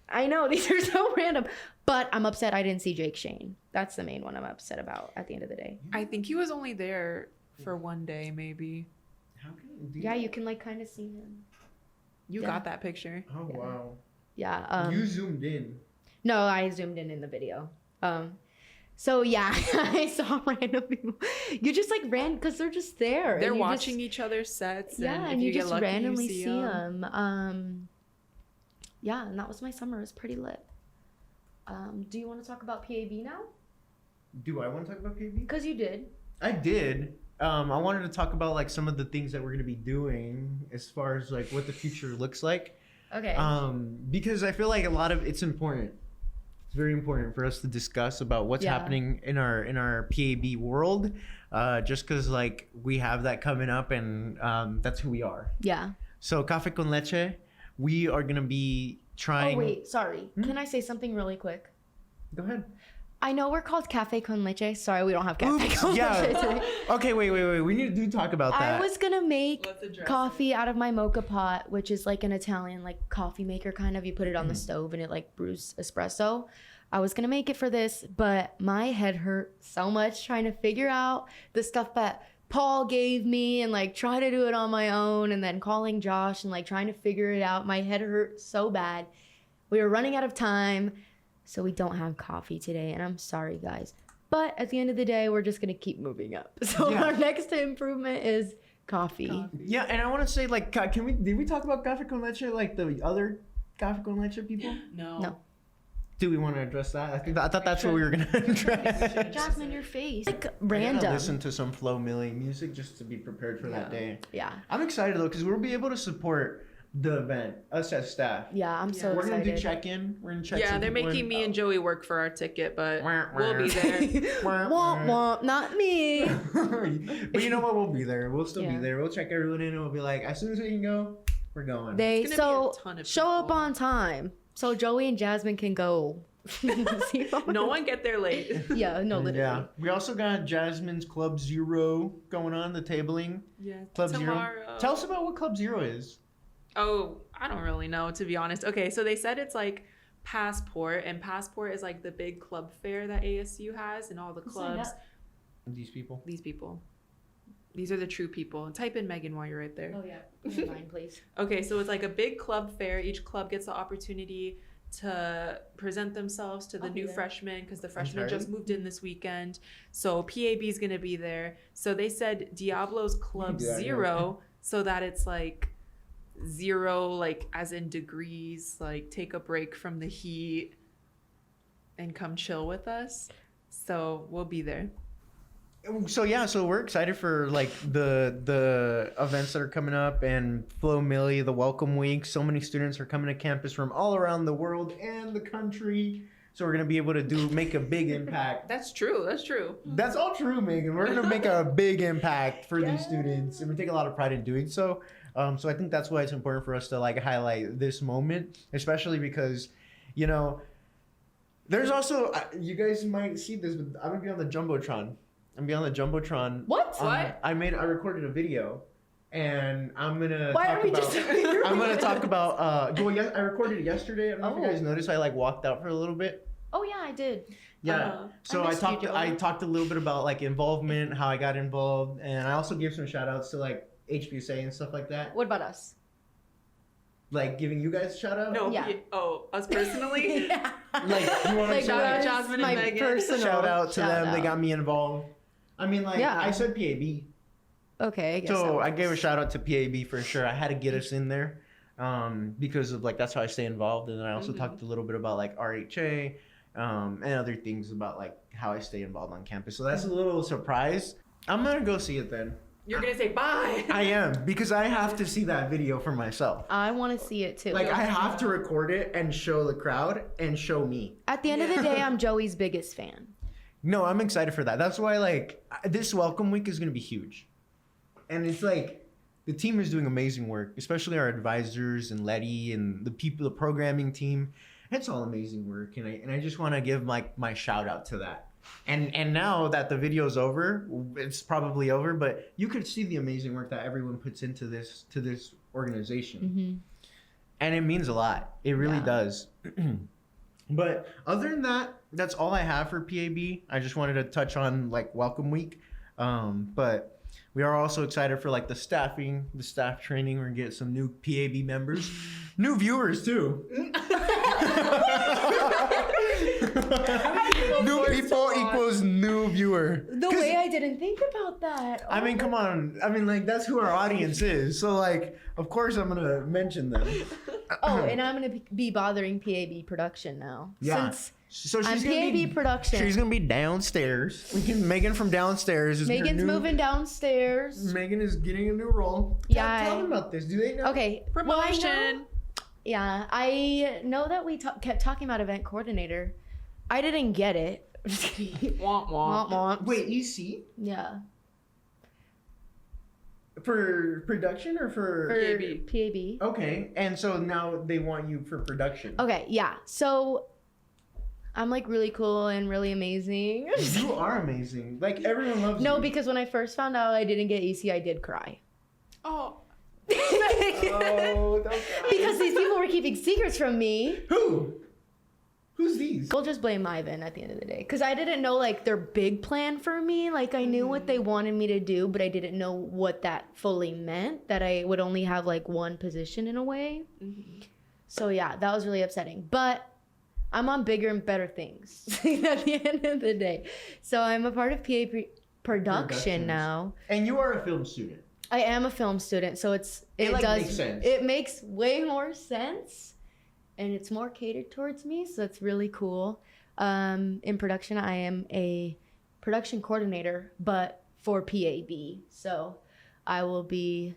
I know, these are so random. But I'm upset I didn't see Jake Shane. That's the main one I'm upset about at the end of the day. I think he was only there for one day, maybe. How can you do Yeah, that? you can like kind of see him. You Yeah. got that picture. Oh wow. Yeah. You zoomed in. No, I zoomed in the video. So yeah, I saw random people. You just like ran because they're just there. They're and you watching just, each other's sets. yeah, and and if you get just lucky, randomly you see them. Yeah, and that was my summer. It was pretty lit. Do you want to talk about PAB now? Do I want to talk about PB? Because you did. I did. I wanted to talk about like some of the things that we're gonna be doing as far as like what the future looks like. Okay. Because I feel like a lot of it's important. It's very important for us to discuss about what's Yeah. happening in our PAB world. Just because like we have that coming up and that's who we are. Yeah. So Café Con Leche, we are gonna be trying. Oh wait, sorry. Can I say something really quick? Go ahead. I know we're called Café Con Leche. Sorry, we don't have Café Oops, Con yeah. Leche today. Okay, wait. We need to talk about that. I was gonna make Let's address coffee out of my mocha pot, which is like an Italian like coffee maker kind of. You put it on the stove and it like brews espresso. I was gonna make it for this, but my head hurt so much trying to figure out the stuff that Paul gave me and like try to do it on my own and then calling Josh and like trying to figure it out. My head hurt so bad. We were running out of time, so we don't have coffee today, and I'm sorry guys. But at the end of the day, we're just gonna keep moving up. So Yeah. our next improvement is coffee. Yeah, and I want to say like, did we talk about Café Con Leche like the other Café Con Leche people? No. Do we want to address that? I thought that's what we were gonna address. Jasmine, your face. Like I gotta random. listen to some Flo Milli music just to be prepared for that day. Yeah. I'm excited though because we'll be able to support the event, us as staff. Yeah, I'm so We're gonna excited. do check-in. We're gonna check. Yeah, some they're people making in. me and Joey work for our ticket, but Wah, we'll be there. Womp womp, not me. But you know what? We'll be there. We'll still be Yeah. there. We'll check everyone in and we'll be like, as soon as we can go, we're going. They It's gonna so be a ton of show up people. on time so Joey and Jasmine can go. No one get there late. Yeah, no, literally. Yeah. We also got Jasmine's Club Zero going on, the tabling. Yeah, Club tomorrow. Zero. Tell us about what Club Zero is. Oh, I don't really know, to be honest. Okay, so they said it's like Passport, and Passport is like the big club fair that ASU has, and all the clubs. These people. These people. These are the true people. Type in Megan while you're right there. Oh yeah. Never mind, please. Okay, so it's like a big club fair. Each club gets the opportunity to present themselves to the I'll be new there. freshmen because the freshmen sorry? just moved in this weekend. So PAB is going to be there. So they said Diablo's Club do that, yeah. Zero, so that it's like zero, like as in degrees, like take a break from the heat and come chill with us. So we'll be there. So yeah, so we're excited for like the events that are coming up and Flo Milli, the Welcome Week. So many students are coming to campus from all around the world and the country. So we're gonna be able to make a big impact. That's true. That's true. That's all true, Megan. We're gonna make a big impact for these students, and we take a lot of pride in doing so. So I think that's why it's important for us to like highlight this moment, especially because, you know, there's also you guys might see this, but I'm gonna be on the jumbotron. I'm gonna be on the jumbotron. What? What? I recorded a video, and I'm gonna. Why talk are we about, just? I'm gonna talk about. Well, yes, I recorded it yesterday. I don't know if you Oh. guys noticed. I like walked out for a little bit. Oh yeah, I did. Yeah. So I missed you, talked. Joel. I talked a little bit about like involvement, how I got involved, and I also gave some shout outs to like HBSA and stuff like that. What about us? Like giving you guys a shout out? No, Yeah. Us personally? Yeah. Like you want to Like, Shout out that's Jasmine and my Megan. personal shout out to shout them. They out. got me involved. I mean, like Yeah. I said PAB. Okay, I guess So that I gave a works. shout out to PAB for sure. I had to get us in there because of like that's how I stay involved. And then I also talked a little bit about like RHA and other things about like how I stay involved on campus. So that's a little surprise. I'm gonna go see it then. You're going to say bye. I am because I have to see that video for myself. I want to see it too. Like I have to record it and show the crowd and show me. At the end of the day, I'm Joey's biggest fan. No, I'm excited for that. That's why like this welcome week is gonna be huge. And it's like the team is doing amazing work, especially our advisors and Letty and the people, the programming team. It's all amazing work, and I just want to give like my shout out to that. And now that the video's over, it's probably over, but you could see the amazing work that everyone puts into this organization, and it means a lot. It really does. But other than that, that's all I have for PAB. I just wanted to touch on like welcome week, but. We are also excited for like the staff training. We're gonna get some new PAB members, new viewers too. New people equals new viewer. The way I didn't think about that. I mean, come on. I mean, like that's who our audience is. So like, of course I'm gonna mention them. Oh, and I'm gonna be bothering PAB production now. Yeah. Since So I'm gonna be PAB production. She's gonna be downstairs. Megan from downstairs is Megan's moving downstairs. Megan is getting a new role. Yeah. Tell them about this. Do they know? Okay. well, I know- Promotion. Yeah, I know that we kept talking about event coordinator. I didn't get it. Just kidding. Womp womp. Womp womp. Wait, EC Yeah. for production or For for? PAB. Okay, and so now they want you for production. Okay, yeah. So I'm like really cool and really amazing. You are amazing. Like everyone loves you. No, because when I first found out I didn't get EC, I did cry. Oh. Oh, don't cry. Because these people were keeping secrets from me. Who? Who's these? We'll just blame Ivan at the end of the day. Because I didn't know like their big plan for me. Like I knew what they wanted me to do, but I didn't know what that fully meant. That I would only have like one position in a way. So yeah, that was really upsetting. But I'm on bigger and better things at the end of the day. So I'm a part of PA production now. And you are a film student. I am a film student, so it like, does makes sense. It makes way more sense, and it's more catered towards me, so that's really cool. In production, I am a production coordinator, but for PAB, so I will be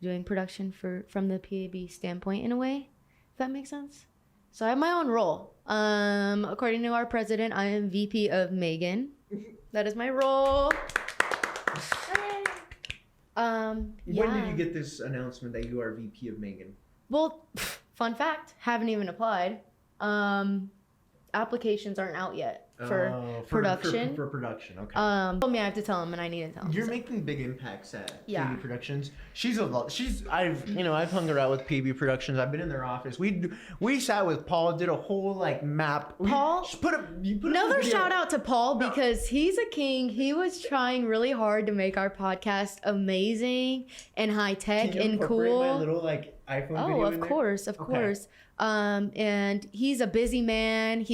doing production from the PAB standpoint in a way, if that makes sense. So I have my own role. According to our president, I am VP of Megan. That is my role. When Yeah. did you get this announcement that you are VP of Megan? Well, fun fact, haven't even applied. Applications aren't out yet for production. For production, okay. Told me I have to tell him, and I need to tell him. You're so. making big impacts at Yeah. PB Productions. I've hung around with PB Productions. I've been in their office. We sat with Paul, did a whole like map. Paul? You put Another a video. shout out to Paul because he's a king. He was trying really hard to make our podcast amazing and high tech Can you and incorporate cool. my little like iPhone Oh, video of in there? course, of Okay. course. And he's a busy man.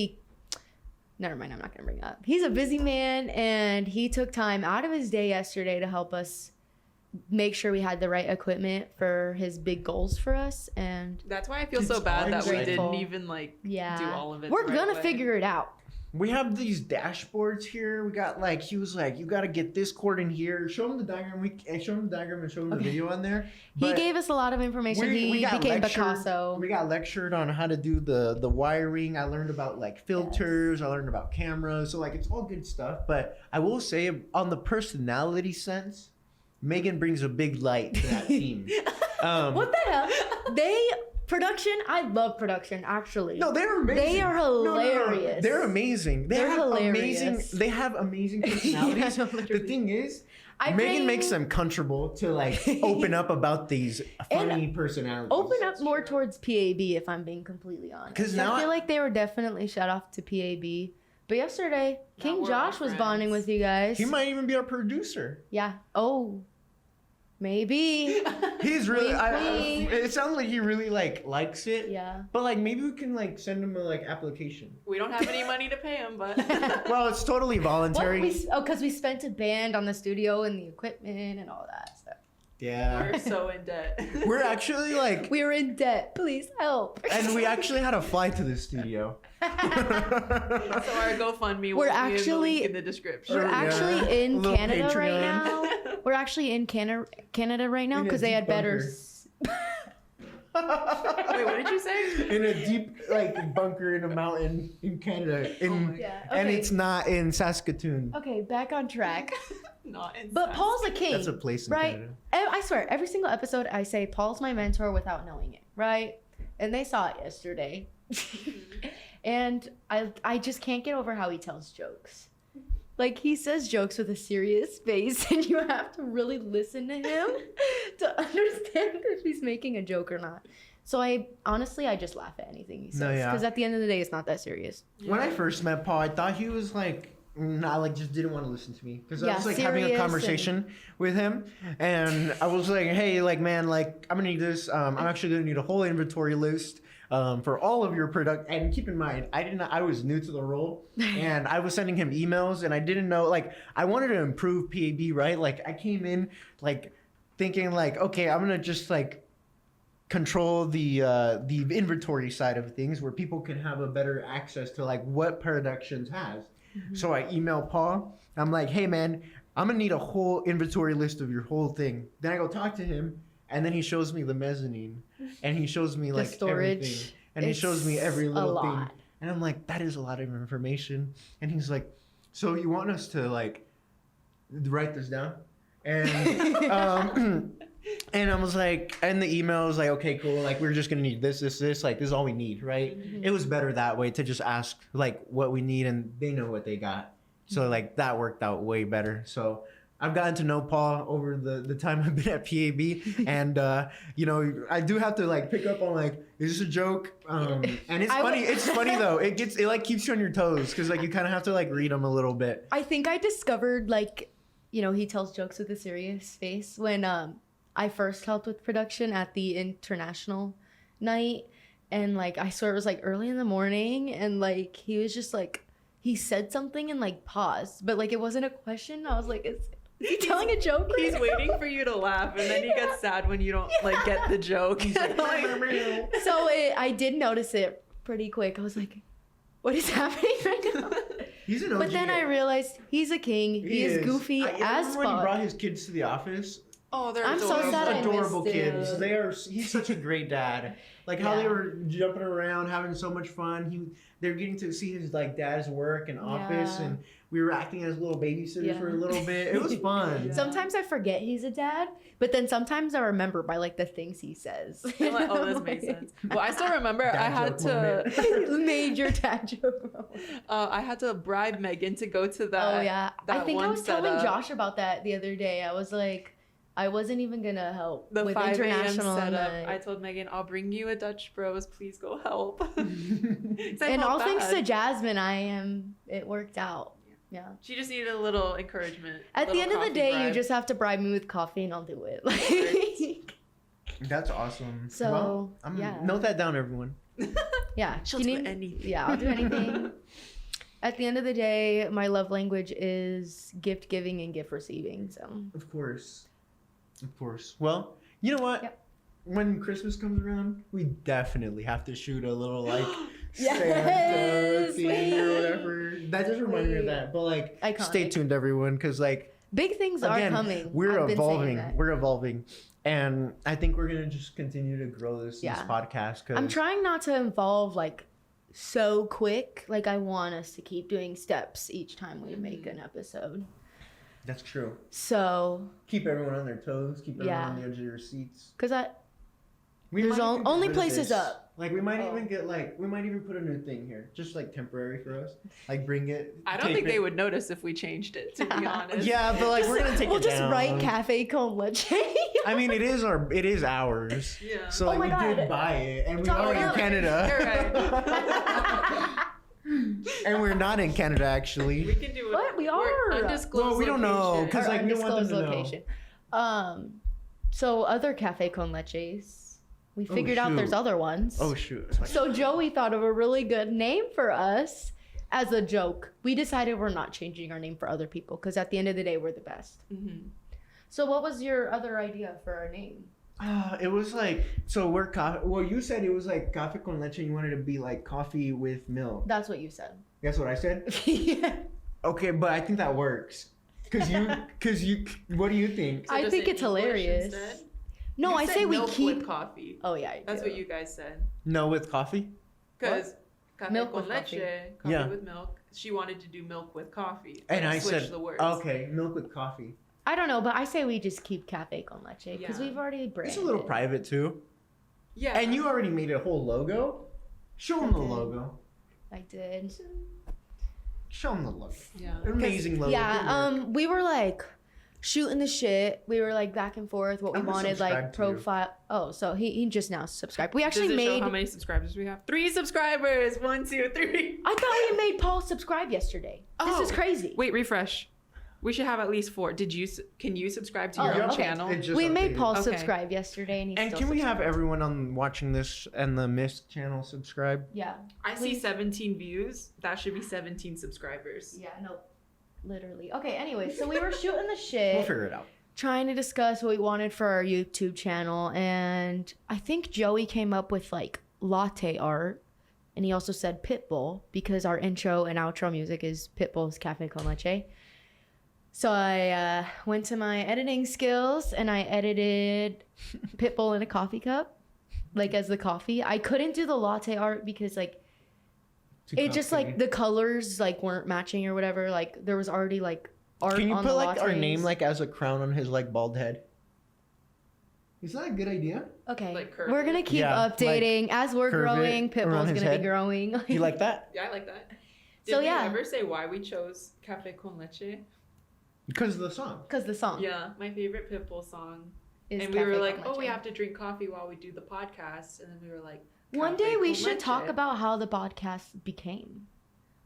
Never mind, I'm not gonna bring it up. He's a busy man, and he took time out of his day yesterday to help us make sure we had the right equipment for his big goals for us. And That's why I feel It's so bad that we grateful. didn't even like yeah, do all of it. we're the right gonna way. figure it out. We have these dashboards here. We got like he was like, you got to get this cord in here. Show him the diagram. Show him the diagram and show him the video on there. He But gave us a lot of information. He got became lectured- Picasso. We got lectured on how to do the wiring. I learned about like filters. I learned about cameras. So like it's all good stuff. But I will say on the personality sense, Megan brings a big light to that team. What the hell? Production, I love production, actually. No, they're amazing. They are No, hilarious. They're amazing. They're have hilarious. amazing. They have amazing personalities. Yeah, no, The literally. thing is, I Megan bring- makes them comfortable to like open up about these funny personalities. Open up more towards PAB if I'm being completely honest. 'Cause now I feel like they were definitely shut off to PAB. But yesterday, King we're Josh all was bonding friends. with you guys. He might even be our producer. Yeah. Oh. Maybe. He's really. Wink, wink. It sounds like he really likes it. Yeah. But like maybe we can like send him a application. We don't have any money to pay him, but Well, it's totally voluntary. Because we spent a band on the studio and the equipment and all that stuff. Yeah. we're so in debt. We're actually We were in debt. Please help. and we actually had to fly to the studio. So our GoFundMe will We're be in the actually- link in the description. We're Yeah. actually A in little Canada right Patreon. now. We're actually in Canada right now In a because they had deep better. bunker. Wait, what did you say? In a deep bunker in a mountain in Canada. Yeah. And Okay. it's not in Saskatoon. Okay, back on track. Not in But Paul's a king. That's a place in right? Canada. I swear, every single episode I say Paul's my mentor without knowing it, right? And they saw it yesterday. And I just can't get over how he tells jokes. Like, he says jokes with a serious face, and you have to really listen to him to understand if he's making a joke or not. So I just laugh at anything he says. No, yeah. Because at the end of the day, it's not that serious. When I first met Paul, I thought he was just didn't want to listen to me because I Yeah, was having a serious conversation with him, and I was like, "Hey, man, I'm gonna need this. I'm actually gonna need a whole inventory list for all of your product." And keep in mind, I was new to the role, and I was sending him emails, and I didn't know I wanted to improve PAB, right? I came in thinking okay, I'm gonna just control the inventory side of things where people can have a better access to what Productions has. Mm-hmm. So I email Paul. I'm like, hey man, I'm gonna need a whole inventory list of your whole thing. Then I go talk to him, and then he shows me the mezzanine, and he shows me The storage. everything, and he shows me It's every a little thing, lot. and I'm like, that is a lot of information. And he's like, so you want us to write this down? And and I was like, and the email was like, okay, cool. We're just gonna need this. This is all we need, right? Mm-hmm. It was better that way to just ask what we need, and they know what they got. So that worked out way better. So I've gotten to know Paul over the time I've been at PAB, and I do have to pick up on is this a joke? And it's funny. It's funny though. It keeps you on your toes because you kind of have to read them a little bit. I think I discovered he tells jokes with a serious face when I first helped with production at the international night, and I swear it was early in the morning, and he was just he said something and paused, but it wasn't a question. I was like, is he telling a joke? Right He's now? waiting for you to laugh, and then he gets sad when you don't get the joke. So I did notice it pretty quick. I was like, what is happening right now? He's an OG. But then I realized he's a king. He is goofy as when he fuck. brought his kids to the office. Oh, they're I'm so adorable. sad I Adorable missed kids. it. He's such a great dad. How they Yeah. were jumping around, having so much fun. They're getting to see his dad's work and office, Yeah. and we were acting as little babysitters Yeah. for a little bit. It was fun. Sometimes I forget he's a dad, but then sometimes I remember by the things he says. I'm like, oh, this makes sense. Well, I still remember Dad I had joke to Major dad joke. I had to bribe Megan to go to that. Oh yeah, I that think I one was telling setup. Josh about that the other day. I was like, I wasn't even gonna help The with 5 a.m. international setup. night. I told Megan, I'll bring you a Dutch Bros. Please go help. 'Cause I And felt all thanks to bad. Jasmine, it worked out. Yeah. She just needed a little encouragement. At the little end of the coffee day, you bribe. just have to bribe me with coffee, and I'll do it. That's awesome. So, well, yeah. Note that down, everyone. Yeah, She'll you do need- anything. Yeah, I'll do anything. At the end of the day, my love language is gift giving and gift receiving. So Of course. Well, you know what? Yep. When Christmas comes around, we definitely have to shoot a little Yes, Santa thing wait. or whatever. That just reminded me of Wait. that. But Iconic. stay tuned, everyone, because big things again, are coming. we're I've been saying evolving. that. We're evolving, and I think we're gonna just continue to grow this Yeah. podcast. Cause I'm trying not to evolve so quick. I want us to keep doing steps each time we make an episode. That's true. So, Keep everyone on their toes. Keep everyone Yeah. on the edge of their seats. because We There's might even only put places this- up. We might Oh. even get we might even put a new thing here, just temporary for us. Bring it. I don't tape think it. they would notice if we changed it, to be honest. Yeah, but we're gonna take we'll it just down. write Café Con Leche. I mean, it is ours. Yeah. So Oh my we God. did buy it, and we Talk are in about it. Canada. You're And we're not in Canada actually. We can do it. What? We We're are. undisclosed Well, we don't know, location. 'cause, Our we don't want them undisclosed to know. location. So other Café Con Leches, we Oh, figured out there's shoot. other ones. Oh shoot. So Joey thought of a really good name for us as a joke. We decided we're not changing our name for other people because at the end of the day, we're the best. Mm-hmm. So what was your other idea for our name? It was like, so we're coffee. Well, you said it was like Café Con Leche. You wanted to be like coffee with milk. That's what you said. That's what I said? Yeah. Okay, but I think that works. Cause you, what do you think? I think it's hilarious. No, You I said say we milk keep. with coffee. Oh yeah, I That's do. what you guys said. No with coffee? Because Café Milk con with leche, coffee. coffee Yeah. with milk. She wanted to do milk with coffee. And I switch said, the words. okay, milk with coffee. I don't know, but I say we just keep Café Con Leche because Yeah. we've already branded. It's a little private too. Yeah. And you already made a whole logo. Show them the Okay. logo. I did. Show them the logo. Yeah. Amazing logo. Yeah, Good work. we were like shooting the shit. We were like back and forth what we I'm gonna wanted, subscribe like to you. profile. Oh, so he just now subscribed. We actually Does it show made. how many subscribers we have? 3 subscribers. 1, 2, 3. I thought we made Paul subscribe yesterday. This is Oh. crazy. Wait, refresh. We should have at least 4. Can you subscribe to your Oh, own okay. channel? It just We made updated. Paul Okay. subscribe yesterday, and he And still can we have subscribed. everyone on watching this and the Mist channel subscribe? Yeah. I see Please. 17 views. That should be 17 subscribers. Yeah. No. Literally. Okay. Anyway, so we were shooting the shit. We'll figure it out. Trying to discuss what we wanted for our YouTube channel, and I think Joey came up with like latte art, and he also said Pitbull because our intro and outro music is Pitbull's Café Con Leche. So I went to my editing skills and I edited Pitbull in a coffee cup, like as the coffee. I couldn't do the latte art because like it just like the colors like weren't matching or whatever. Like there was already like art Can you on put the like our lattes. name like as a crown on his like bald head? Is that a good idea? Okay, Like curve we're it? gonna keep Yeah, updating as we're curve it growing. around Pitbull's his gonna head. be growing. You like that? Yeah, I like that. Did So, we yeah. ever say why we chose Café Con Leche? Because of the song. Because the song Yeah, my favorite Pitbull song. is And we were Café like, Con oh, we Leche. have to drink coffee while we do the podcast. And then we were like, One Café day we Con should talk Leche. about how the podcast became.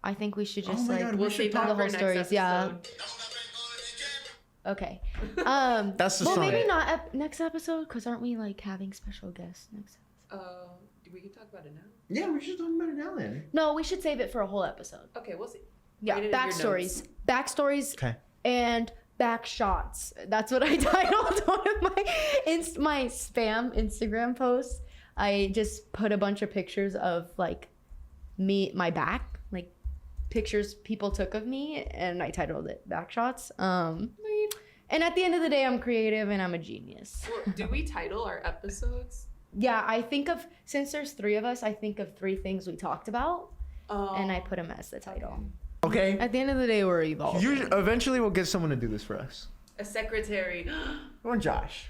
I think we should just Oh my like God, we We'll should save talk that the for whole next stories. Yeah. episode. Okay. That's the well, song. maybe not next episode because aren't we like having special guests next episode? We can talk about it now. Yeah, we should talk about it now then. No, we should save it for a whole episode. Okay, we'll see. Yeah, Write it in your backstories, notes. backstories, Okay. and backshots. That's what I titled one of my spam Instagram posts. I just put a bunch of pictures of like my back, like pictures people took of me, and I titled it Backshots. And at the end of the day, I'm creative and I'm a genius. Well, do we title our episodes? Yeah, I think of, since there's 3 of us, I think of 3 things we talked about, and I put them as the title. Okay. At the end of the day, we're evolving. Eventually, we'll get someone to do this for us. A secretary. Or Josh.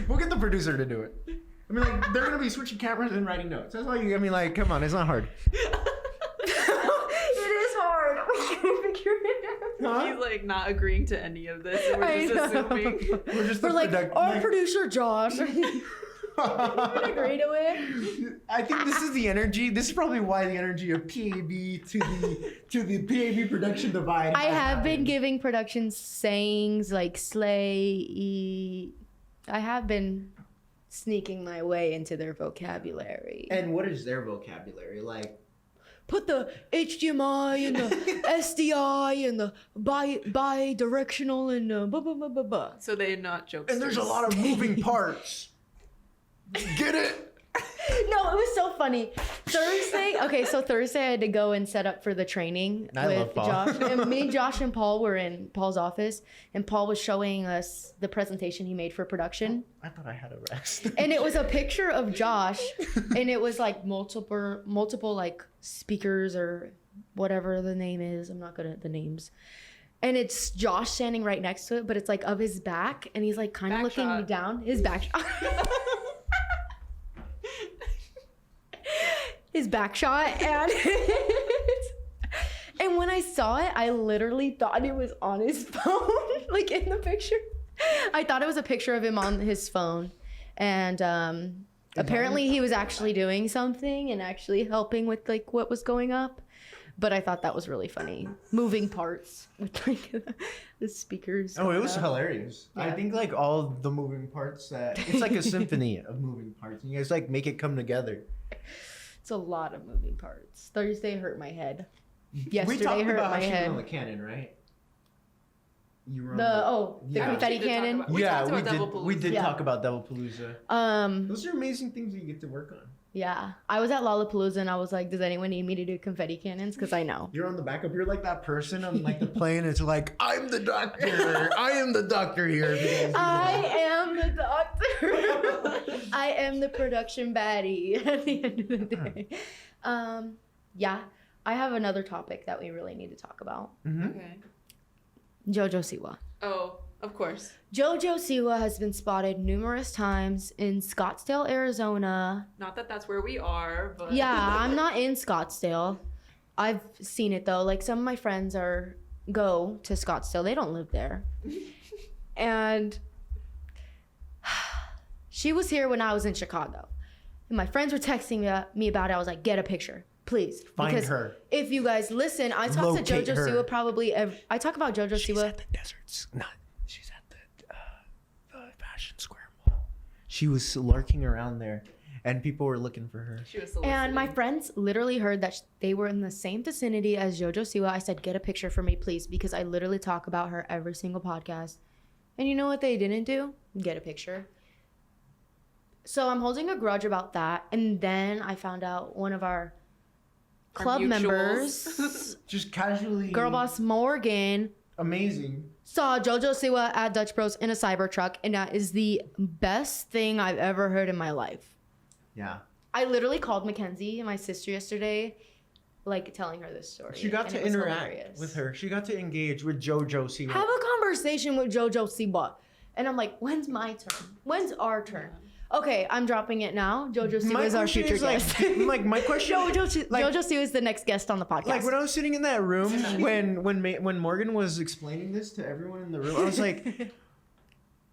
We'll get the producer to do it. I mean, like, they're gonna be switching cameras and writing notes. That's why you get me like, come on, it's not hard. It is hard. We can figure it out. Huh? He's like not agreeing to any of this. And I we're just know. assuming. We're just We're the like, product- our producer Josh. You would agree to it? I think this is the energy. This is probably why the energy of PAB to the PAB production divide. I has have been happened. giving production sayings like slay. I have been sneaking my way into their vocabulary. And what is their vocabulary like? Put the HDMI and the SDI and the bi-directional and blah, blah, blah, blah, blah. So they're not jokesters. And there's a lot of moving parts. Get it? No, it was so funny. Thursday I had to go and set up for the training I love with Paul. Josh. And me, Josh, and Paul were in Paul's office, and Paul was showing us the presentation he made for production. I thought I had a rest. And it was a picture of Josh, and it was like multiple like speakers or whatever the name is. I'm not good at the names. And it's Josh standing right next to it, but it's like of his back, and he's like kind of looking Backshot. down. His back. His back shot, and and when I saw it, I literally thought it was on his phone, like in the picture. I thought it was a picture of him on his phone, and apparently he was actually doing something and actually helping with like what was going up. But I thought that was really funny. Moving parts with like the speakers. Oh, it coming was up. hilarious. I Yeah. think like all the moving parts that it's like a symphony of moving parts. And you guys like make it come together. It's a lot of moving parts. Thursday hurt my head. We Yesterday talked hurt about my how she was head. on the cannon, right? You were on The Yeah. confetti We did talk cannon. about- we talked about we did Yeah. talk about Devilpalooza. Those are amazing things that you get to work on. Yeah, I was at Lollapalooza and I was like, does anyone need me to do confetti cannons? Because I know. You're on the backup. You're like that person on like the plane. It's like, I'm the doctor. I am the doctor here. I am the doctor. I am the production baddie at the end of the day. Yeah, I have another topic that we really need to talk about. Okay. JoJo Siwa. Oh, of course. JoJo Siwa has been spotted numerous times in Scottsdale, Arizona. Not that that's where we are, but Yeah, I'm not in Scottsdale. I've seen it though. Like some of my friends go to Scottsdale. They don't live there. And she was here when I was in Chicago. And my friends were texting me about it. I was like, get a picture, please. Find Because her. if you guys listen, I talk Locate to JoJo her. Siwa probably I talk about JoJo Siwa. the deserts. She's at the Fashion Square Mall. She was lurking around there, and people were looking for her. she was And my soliciting. friends literally heard that they were in the same vicinity as JoJo Siwa. I said, get a picture for me, please, because I literally talk about her every single podcast. And you know what they didn't do? Get a picture. So I'm holding a grudge about that. And then I found out one of our club mutuals. members, Just casually. girl boss Morgan, Amazing. saw JoJo Siwa at Dutch Bros in a Cybertruck. And that is the best thing I've ever heard in my life. Yeah. I literally called Mackenzie, my sister, yesterday, like telling her this story. She got and to it was interact hilarious. with her. She got to engage with JoJo Siwa. Have a conversation with JoJo Siwa. And I'm like, when's my turn? When's our turn? Okay, I'm dropping it now. JoJo Siwa is our question future is, like, guest. like my question. JoJo like- Siwa is the next guest on the podcast. Like when I was sitting in that room when Morgan was explaining this to everyone in the room, I was like,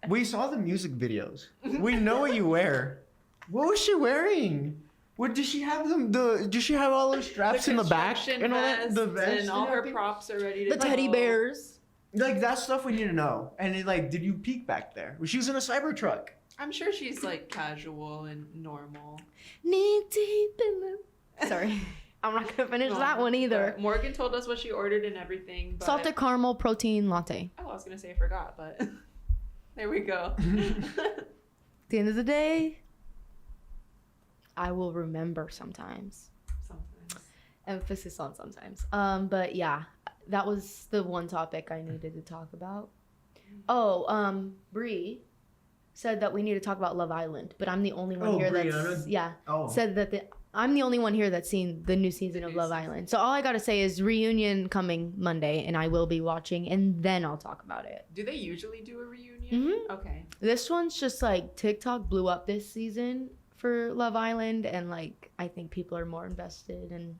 we saw the music videos. We know what you wear. What was she wearing? What did she have them? Did she have all those straps in the back construction and all that? vest The vest and all her everything? props are ready to the go. teddy bears. Like that stuff we need to know. And it, like, did you peek back there? She was in a Cybertruck. I'm sure she's like casual and normal. Knee deep in the... Sorry. I'm not going to finish that one either. But Morgan told us what she ordered and everything. But... Salted caramel protein latte. Oh, I was gonna say I forgot, but there we go. At the end of the day, I will remember sometimes. Sometimes. Emphasis on sometimes. But yeah, that was the one topic I needed to talk about. Oh, Bree said that we need to talk about Love Island, but I'm the only one Oh, here Brianna? that's Oh. said that I'm the only one here that's seen the new season of Love Island. So all I gotta say is reunion coming Monday, and I will be watching, and then I'll talk about it. Do they usually do a reunion? Mhm. Okay. This one's just like TikTok blew up this season for Love Island, and like I think people are more invested, and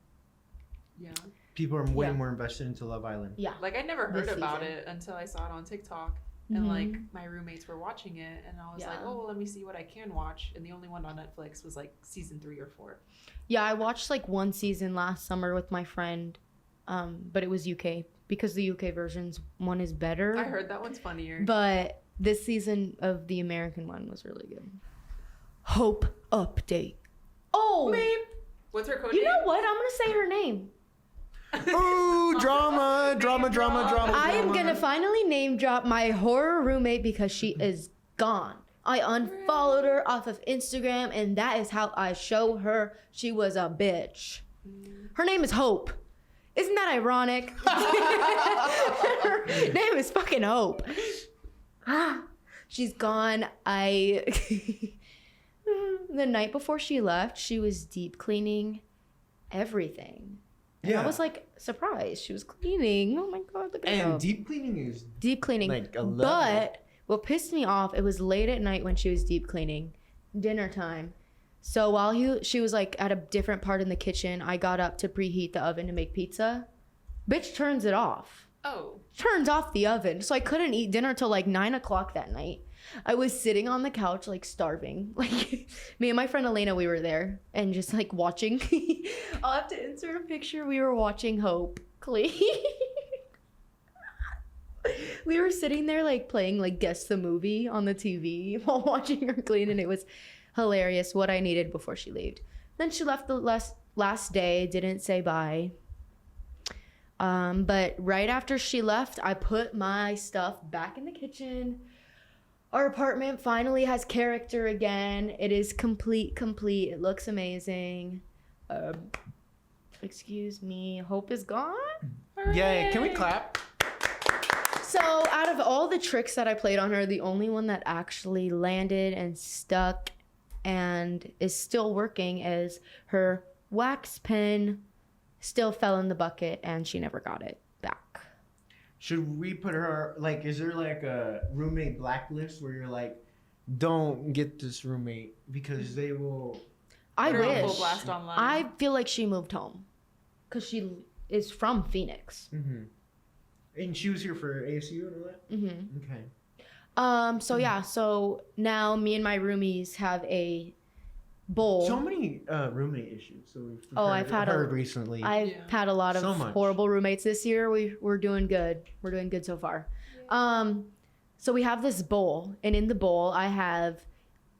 Yeah. People are way Yeah. more invested into Love Island. yeah. Like I never heard This about season. it until I saw it on TikTok. And Mhm. like my roommates were watching it, and I was like, Yeah. "Oh, well, let me see what I can watch." And the only one on Netflix was like season 3 or 4. Yeah, I watched like one season last summer with my friend, but it was UK because the UK version's one is better. I heard that one's funnier. But this season of the American one was really good. Hope update. Oh, What's her code you name? know what? I'm gonna say her name. Ooh, drama. I am gonna finally name drop my horror roommate because she is gone. I unfollowed her off of Instagram, and that is how I show her she was a bitch. Her name is Hope. Isn't that ironic? Her name is fucking Hope. She's gone. The night before she left, she was deep cleaning everything. And I Yeah. was like surprised. She was cleaning. Oh my god, look at her. And deep cleaning is Deep cleaning. like a level. But what pissed me off, it was late at night when she was deep cleaning, dinner time. So while she was like at a different part in the kitchen, I got up to preheat the oven to make pizza. Bitch turns it off. Oh. Turns off the oven. So I couldn't eat dinner till like 9 o'clock that night. I was sitting on the couch, like starving. Like me and my friend Elena, we were there and just like watching. I'll have to insert a picture. We were watching Hope clean. We were sitting there like playing like Guess the Movie on the TV while watching her clean, and it was hilarious. What I needed before she left. Then she left the last day, didn't say bye. But right after she left, I put my stuff back in the kitchen. Our apartment finally has character again. It is complete. It looks amazing. Excuse me. Hope is gone. Yay, can we clap? So out of all the tricks that I played on her, the only one that actually landed and stuck and is still working is her wax pen still fell in the bucket and she never got it back. Should we put her, like, is there like a roommate blacklist where you're like, don't get this roommate because they will... I Put her on wish. full blast online. I feel like she moved home because she is from Phoenix. Mm-hmm. And she was here for ASU and all that? Mm-hmm. Okay. So yeah, so now me and my roomies have a bowl. So many roommate issues. So we've I've had recently. I've had a lot of So much. horrible roommates this year. We're doing good. We're doing good so far. So we have this bowl, and in the bowl I have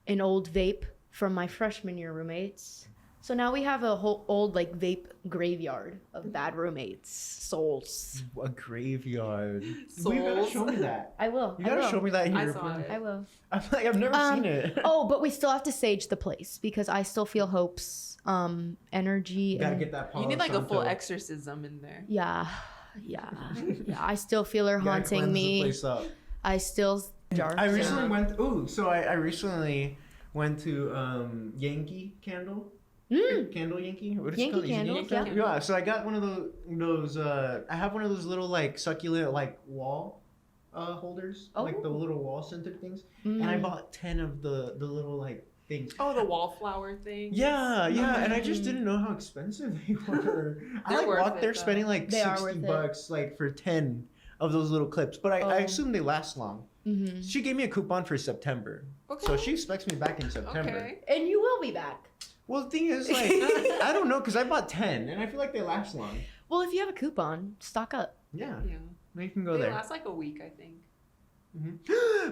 an old vape from my freshman year roommates. So now we have a whole old like vape graveyard of bad roommates, souls. A graveyard. Souls. You gotta show me that. I will. You gotta show me that in I your saw apartment. it. I will. I'm like, I've never seen it. Oh, but we still have to sage the place because I still feel Hope's energy. You gotta and- get that You need like a full Palo exorcism in there. Yeah. I still feel her Santo. Gotta haunting cleanse the me. place up. I still. I recently went. I recently went to Yankee Candle. Candle Yankee? What is it Yankee called? Is it Candles, Yankee? yeah. Yeah, so I got one of those I have one of those little like succulent like wall holders, like the little wall scented things. And I bought 10 of the little like things. Oh, the wallflower thing. Yeah, and I just didn't know how expensive they were. I They're like worth walked it, there though. spending like They are $60 worth it. like for 10 of those little clips, but I assume they last long. Mm-hmm. She gave me a coupon for September, so Okay. she expects me back in September. Okay. And you will be back. Well, the thing is, like, I don't know, because I bought 10, and I feel like they last long. Well, if you have a coupon, stock up. Yeah, Yeah. we can go They there. last like a week, I think.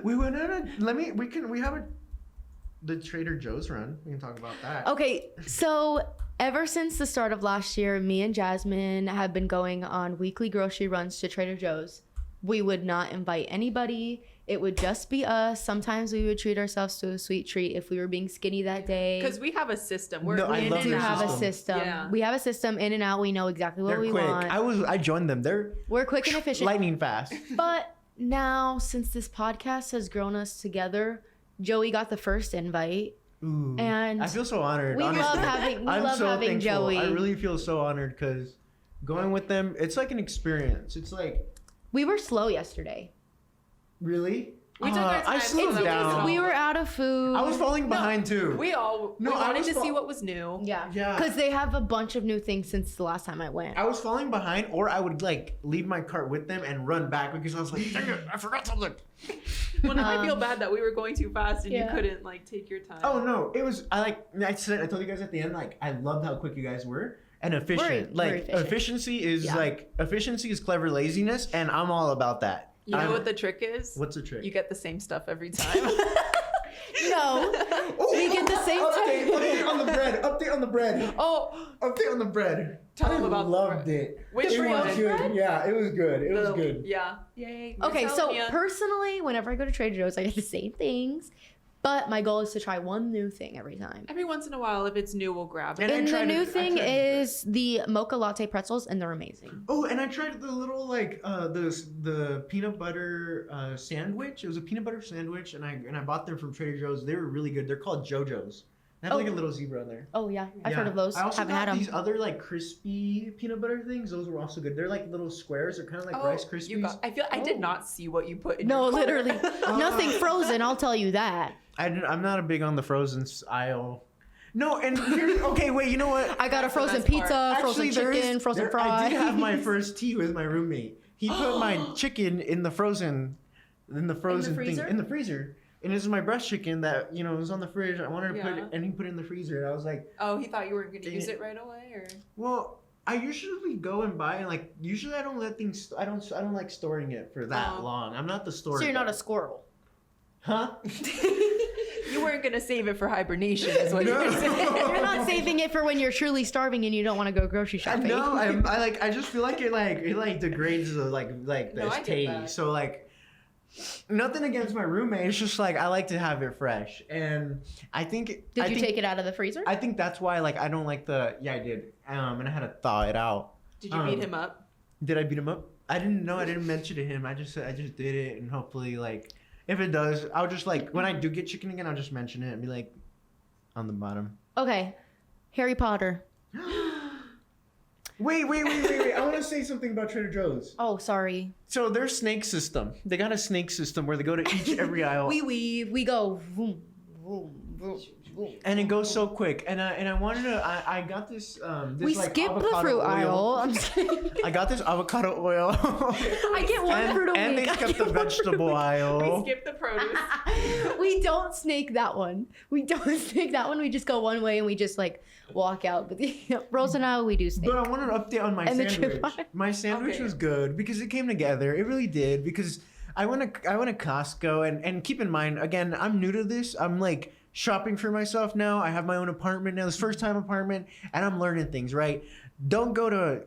We went on we have the Trader Joe's run. We can talk about that. Okay, so ever since the start of last year, me and Jasmine have been going on weekly grocery runs to Trader Joe's. We would not invite anybody. It would just be us. Sometimes we would treat ourselves to a sweet treat if we were being skinny that day. Because we have a system. We're No, I in love and We your have a out. system. Yeah. We have a system in and out. We know exactly what They're we quick. want. I joined them. They're We're quick and efficient. lightning fast. But now, since this podcast has grown us together, Joey got the first invite. Ooh, And I feel so honored. We honestly. love having I'm so having thankful. Joey. I really feel so honored because going with them, it's like an experience. It's like, We were slow yesterday. really? We took our time. I so slowed that we down. could We all- were out of food. I was falling behind too. We all No, we I wanted was to see fa- what was new. Yeah. Yeah. Because they have a bunch of new things since the last time I went. I was falling behind, or I would like leave my cart with them and run back because I was like, dang it, I forgot something. Well, now I feel bad that we were going too fast and Yeah. you couldn't like take your time. Oh no, it was I told you guys at the end, like I loved how quick you guys were and efficient. Very efficient. Efficiency is Yeah. efficiency is clever laziness, and I'm all about that. You know I'm- what the trick is? What's the trick? You get the same stuff every time. No. We get the same update, time. update on the bread. Update on the bread. Oh, Update on the bread. Tell them about the loved bread. it. Which it one? was good. Yeah, it was good. It was good. Yeah. Yay. Okay, so Macedonia. personally, whenever I go to Trader Joe's, I get the same things. But my goal is to try one new thing every time. every once in a while, if it's new, we'll grab it. And I And the tried new it- I thing tried it. is the mocha latte pretzels, and they're amazing. Oh, and I tried the little like the peanut butter sandwich. It was a peanut butter sandwich, and I bought them from Trader Joe's. They were really good. They're called JoJo's. They have like a Oh. little zebra on there. Oh yeah, I've Yeah. heard of those. I also Haven't got had them. these other like crispy peanut butter things. Those were also good. They're like little squares. They're kind of like Rice Krispies. I feel I did not see what you put in No, your cart. literally, nothing frozen. I'll tell you that. I'm not a big on the frozen aisle. No, and here's, okay, wait. You know what? I got a That's the frozen best part. pizza, frozen there is- chicken, frozen there- fry. I did have my first tea with my roommate. He put my chicken in the frozen thing freezer? in the freezer. And this is my breast chicken that, was on the fridge. I wanted to Yeah. put it in the freezer. And I was like, Oh, he thought you weren't going to Dang use it. it right away, or? well, I usually go and buy, and like, usually I don't let things, I don't like storing it for that Oh. long. I'm not the store So you're not guy. a squirrel. Huh? You weren't going to save it for hibernation, is what you No. were saying. You're not saving it for when you're truly starving and you don't want to go grocery shopping. No, I just feel like it degrades the the No, I get taste. that. So like, nothing against my roommate. It's just like I like to have it fresh, and I think. Did you take it out of the freezer? I think that's why I don't like the. Yeah, I did. And I had to thaw it out. Did you beat him up? Did I beat him up? I didn't know. I didn't mention to him. I just did it, and hopefully if it does, I'll just when I do get chicken again, I'll just mention it and be like, on the bottom. Okay. Harry Potter. Wait. I want to say something about Trader Joe's. Oh, sorry. So their snake system. They got a snake system where they go to every aisle. We weave. We go. Vroom, vroom, vroom, vroom. And it goes so quick. And I wanted to. I got this. We like, skip the avocado fruit oil. aisle. I'm just kidding. I got this avocado oil. I get one fruit a week. And they I skipped get the one fruit a vegetable week. We aisle. skipped the produce. We don't snake that one. We just go one way and we just walk out. But Rose and I, we do snake. But I wanted an update on my And the sandwich. trip on- My sandwich Okay. was good because it came together. It really did. Because I went to Costco and keep in mind, again, I'm new to this. I'm shopping for myself now. I have my own apartment now. This first time apartment, and I'm learning things. Right? Don't go to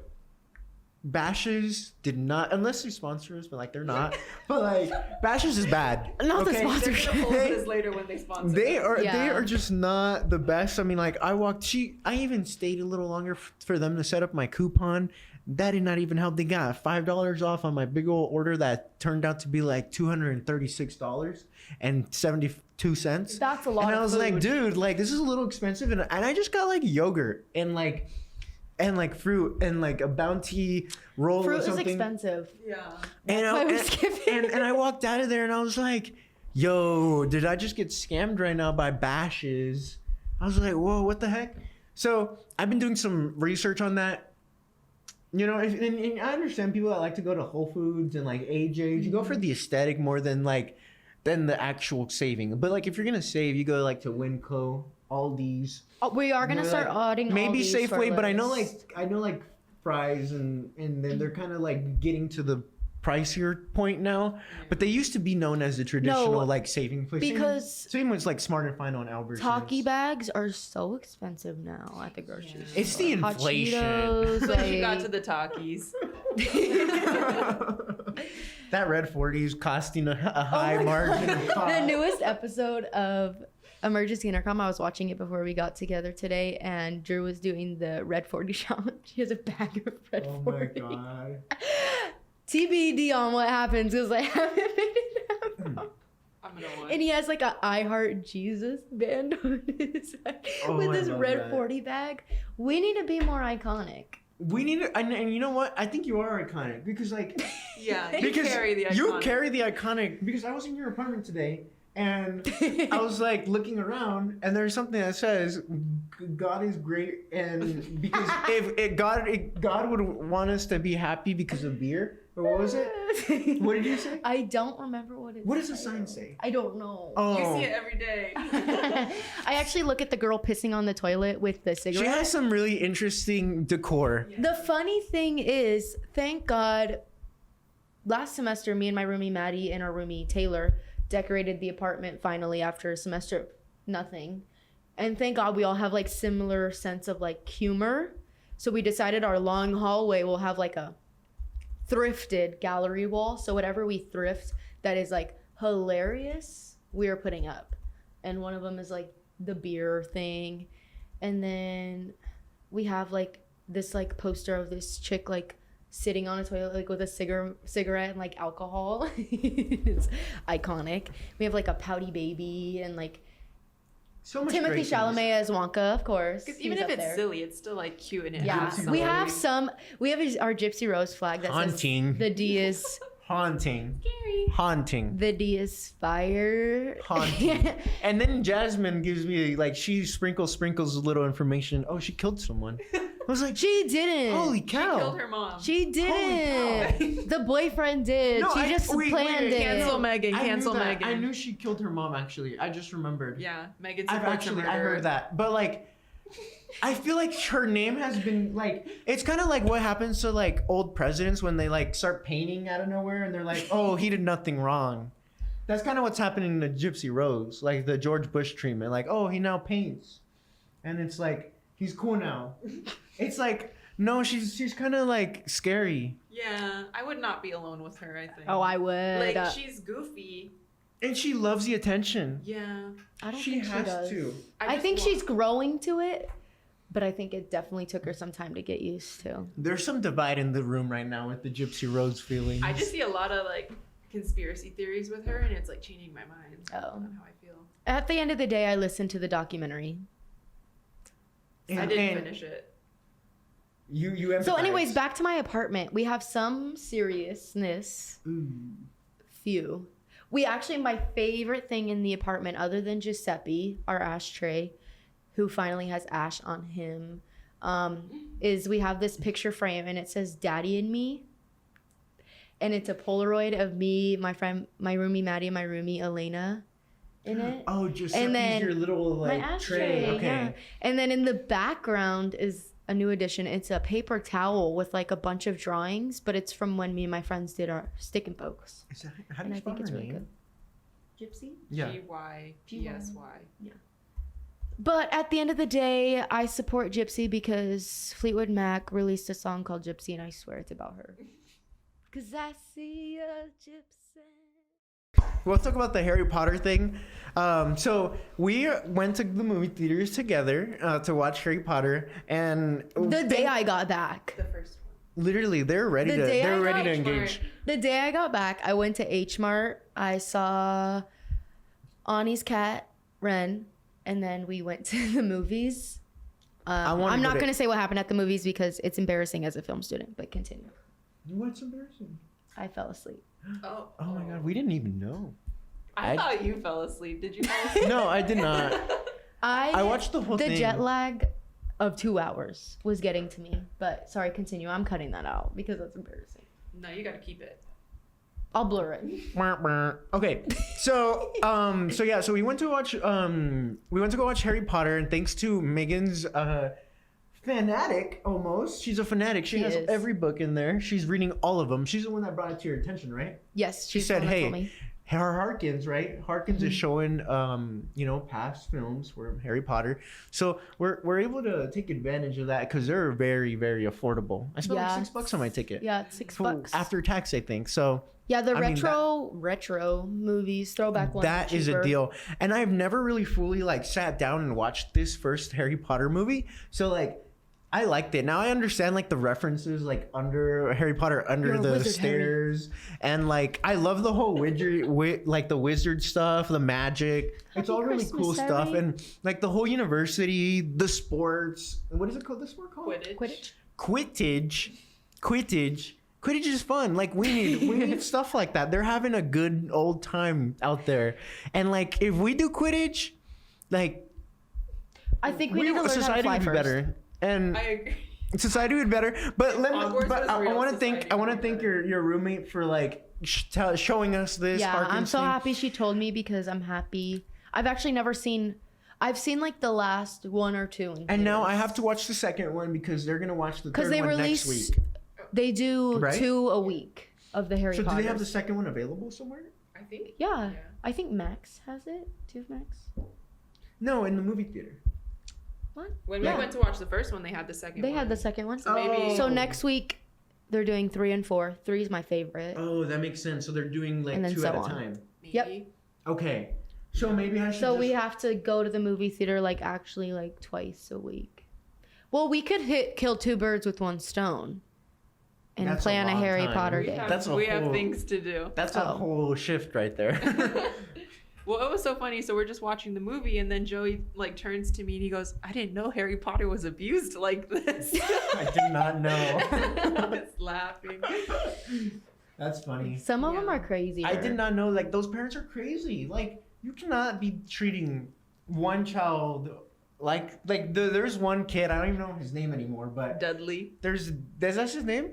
Bashes. Did not, unless they sponsor us, but they're not. But Bashes is bad. Not the They're going to sponsorship. post this later when they sponsor They us. are Yeah. they are just not the best. I mean, I even stayed a little longer for them to set up my coupon. That did not even help. They got $5 off on my big old order that turned out to be $236.72. That's a lot And I of was like, food. dude, this is a little expensive. And I just got yogurt and fruit and a Bounty roll or Fruit is something. expensive. Yeah. And That's why we're and, skipping. and I walked out of there and I was like, yo, did I just get scammed right now by Bashes? I was like, whoa, what the heck? So I've been doing some research on that. And I understand people that like to go to Whole Foods and AJ's. You go for the aesthetic more than the actual saving. But if you're gonna save, you go to Winco, Aldi's. Oh, we are gonna start adding maybe Aldi's to our Safeway, but I know list. Fry's and then they're kind of getting to the pricier point now. But they used to be known as the traditional saving place. because same with Smart and Final and Albertsons. Taki bags are so expensive now at the grocery store. It's the Hot inflation. Cheetos, So you got to the Takis. That red 40 is costing a high my margin of the cost. newest episode of Emergency Intercom, I was watching it before we got together today, and Drew was doing the red 40 challenge. He has a bag of red Oh 40. my god. TBD on what happens because I haven't made it happen. I'm going to watch. And he has a I Heart Jesus band on his back Oh, with I his love red that. 40 bag. We need to be more iconic. We need to, and you know what? I think you are iconic because Yeah, you because carry the iconic. you carry the iconic because I was in your apartment today and I was looking around and there's something that says God is great and because if God would want us to be happy because of beer or what was it? What did you say? I don't remember what it What does the said. sign say? I don't know. Oh, You see it every day. I actually look at the girl pissing on the toilet with the she cigarette. has some really interesting decor. The funny thing is, thank God, last semester, me and my roomie Maddie and our roomie Taylor decorated the apartment finally after a semester of nothing. And thank God we all have similar sense of humor. So we decided our long hallway will have a thrifted gallery wall. So whatever we thrift that is hilarious, we are putting up. And one of them is the beer thing. And then we have this poster of this chick sitting on a toilet with a cigarette and alcohol. It's iconic. We have a pouty baby and So much Timothy great things. Chalamet as Wonka, of course. Because even He's if up it's there. silly, it's still cute and it Yeah, has we have something. we have our Gypsy Rose flag that Haunting. says the D is Haunting. Scary. Haunting. the D is fire. Haunting. And then Jasmine gives me she sprinkles a little information. Oh, she killed someone. I was like, She didn't. holy She cow. killed her mom. She didn't. The boyfriend did. No, She just planned it. Cancel Megan. I knew Cancel that. Megan. I knew she killed her mom. Actually, I just remembered. Yeah, Megan I supports a murderer. heard that, but like, I feel like her name has been like, it's kind of like what happens to like old presidents when they like start painting out of nowhere and they're like, oh, he did nothing wrong. That's kind of what's happening to Gypsy Rose, like the George Bush treatment. Like, oh, he now paints, and it's like he's cool now. It's like, no, she's kind of like scary, Yeah, I would not be alone with her, I think. Oh, I would. Like, she's goofy. and she loves the attention. Yeah. I don't She think has she does. to. I just think want- she's growing to it, but I think it definitely took her some time to get used to. There's some divide in the room right now with the Gypsy Rose feelings. I just see a lot of, like, conspiracy theories with her, and it's, like, changing my mind on how I feel. At the end of the day, I listened to the documentary. I didn't finish it. You So, empathize. anyways, back to my apartment. We have some seriousness. Few. We actually, my favorite thing in the apartment, other than Giuseppe, our ashtray, who finally has ash on him, is we have this picture frame and it says "Daddy and Me," and it's a Polaroid of me, my friend, my roomie Maddie, and my roomie Elena in it. Oh, just And then your little like my tray. ashtray, Okay. yeah. And then in the background is a new addition. It's a paper towel with like a bunch of drawings, but it's from when me and my friends did our stick and pokes. Is that, how do And you I spell think it's her really name? good. Gypsy? Yeah. Gypsy. But at the end of the day, I support Gypsy because Fleetwood Mac released a song called Gypsy, and I swear it's about her. Cause I see a gypsy. We'll talk about the Harry Potter thing. So we went to the movie theaters together to watch Harry Potter, and The day I got back. The first one. literally they're ready to day I they're ready got to engage. Smart. The day I got back, I went to H Mart. I saw Ani's cat, Ren, and then we went to the movies. wanna I'm go not to- going to say what happened at the movies because it's embarrassing as a film student, but continue. What's embarrassing? I fell asleep. Oh. Oh my god, we didn't even know. I thought you fell asleep. Did you fall asleep? No, I did not. I watched the whole The thing. jet lag of 2 hours was getting to me. But sorry, continue. I'm cutting that out because that's embarrassing. No, you gotta keep it. I'll blur it. Okay, so so we went to go watch Harry Potter, and thanks to Megan's fanatic almost, she's a fanatic. She has is. every book in there. She's reading all of them. She's the one that brought it to your attention, right? Yes, She she's said, the one that "Hey, told me. her Harkins, right? Harkins is showing past films for Harry Potter, so we're able to take advantage of that because they're very, very affordable. I spent like $6 on my ticket. Yeah, it's $6 after tax, I think. So Yeah, the I mean, retro movies, throwback ones. that is a cheaper. deal. And I've never really fully like sat down and watched this first Harry Potter movie. So like I liked it. Now I understand like the references like under Harry Potter under You're a the wizard, stairs. And like I love the whole like the wizard stuff, the magic. It's all really Christmas, cool stuff. Harry. And like the whole university, the sports. What is it called? The sport called? Quidditch. Quidditch is fun. Like we need stuff like that. They're having a good old time out there. And like if we do Quidditch, like I think we need to learn how to society fly would be first. better. And I agree. society would be better. But Hogwarts but was I real, want to society thank would be better. your roommate for like showing us this. Yeah, I'm Harkins so thing. happy she told me because I'm happy. I've actually never seen. I've seen like the last one or two. And now I have to watch the second one because they're gonna watch the because third they one release. next week. They do Right? 2 a week of the Harry So do Potter. they have the second one available somewhere? I think. Yeah, I think Max has it. 2 of Max. No, in the movie theater. What? When Yeah. we went to watch the first one, they had the second They one. had the second one. So maybe. So next week, they're doing 3 and 4. 3 is my favorite. Oh, that makes sense. So they're doing like And then 2 so at a on. time. Maybe. Yep. Okay. So maybe I should So just... we have to go to the movie theater like actually like twice a week. Well, we could kill 2 birds with 1 stone, and That's a plan a long Harry time. Potter We day. have, That's a we have whole- things to do. That's a Oh. whole shift right there. Well, it was so funny. So we're just watching the movie, and then Joey like turns to me and he goes, "I didn't know Harry Potter was abused like this." I did not know. I was laughing. That's funny. Some of them Yeah. are crazy. I did not know like those parents are crazy. Like you cannot be treating one child there's one kid, I don't even know his name anymore, but Dudley. that's his name?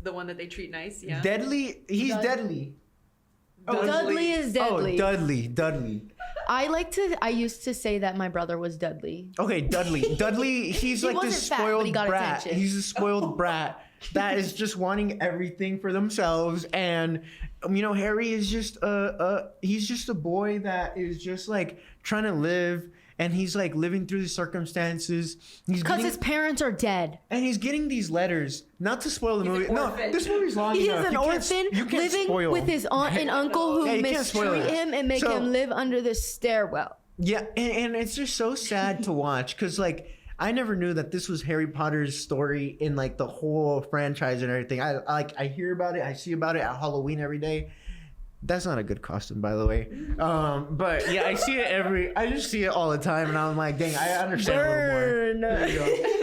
The one that they treat nice, yeah. Deadly. He's deadly. Dudley is deadly. Oh, Dudley. I used to say that my brother was Dudley. Okay, Dudley, he's He like this wasn't fat, but spoiled he got brat. attention. He's a spoiled brat that is just wanting everything for themselves. And Harry is just he's just a boy that is just like trying to live, and he's like living through the circumstances. Because his parents are dead. And he's getting these letters. Not to spoil the movie. an No, orphan. this movie's long He enough. is an orphan living with his aunt and uncle who Yeah, you can't spoil mistreat it. him and make So- him live under the stairwell. Yeah, and it's just so sad to watch because like I never knew that this was Harry Potter's story in like the whole franchise and everything. I hear about it, I see about it at Halloween every day. That's not a good costume, by the way. But yeah, I see it I just see it all the time, and I'm like, dang, I understand a little more. There you go.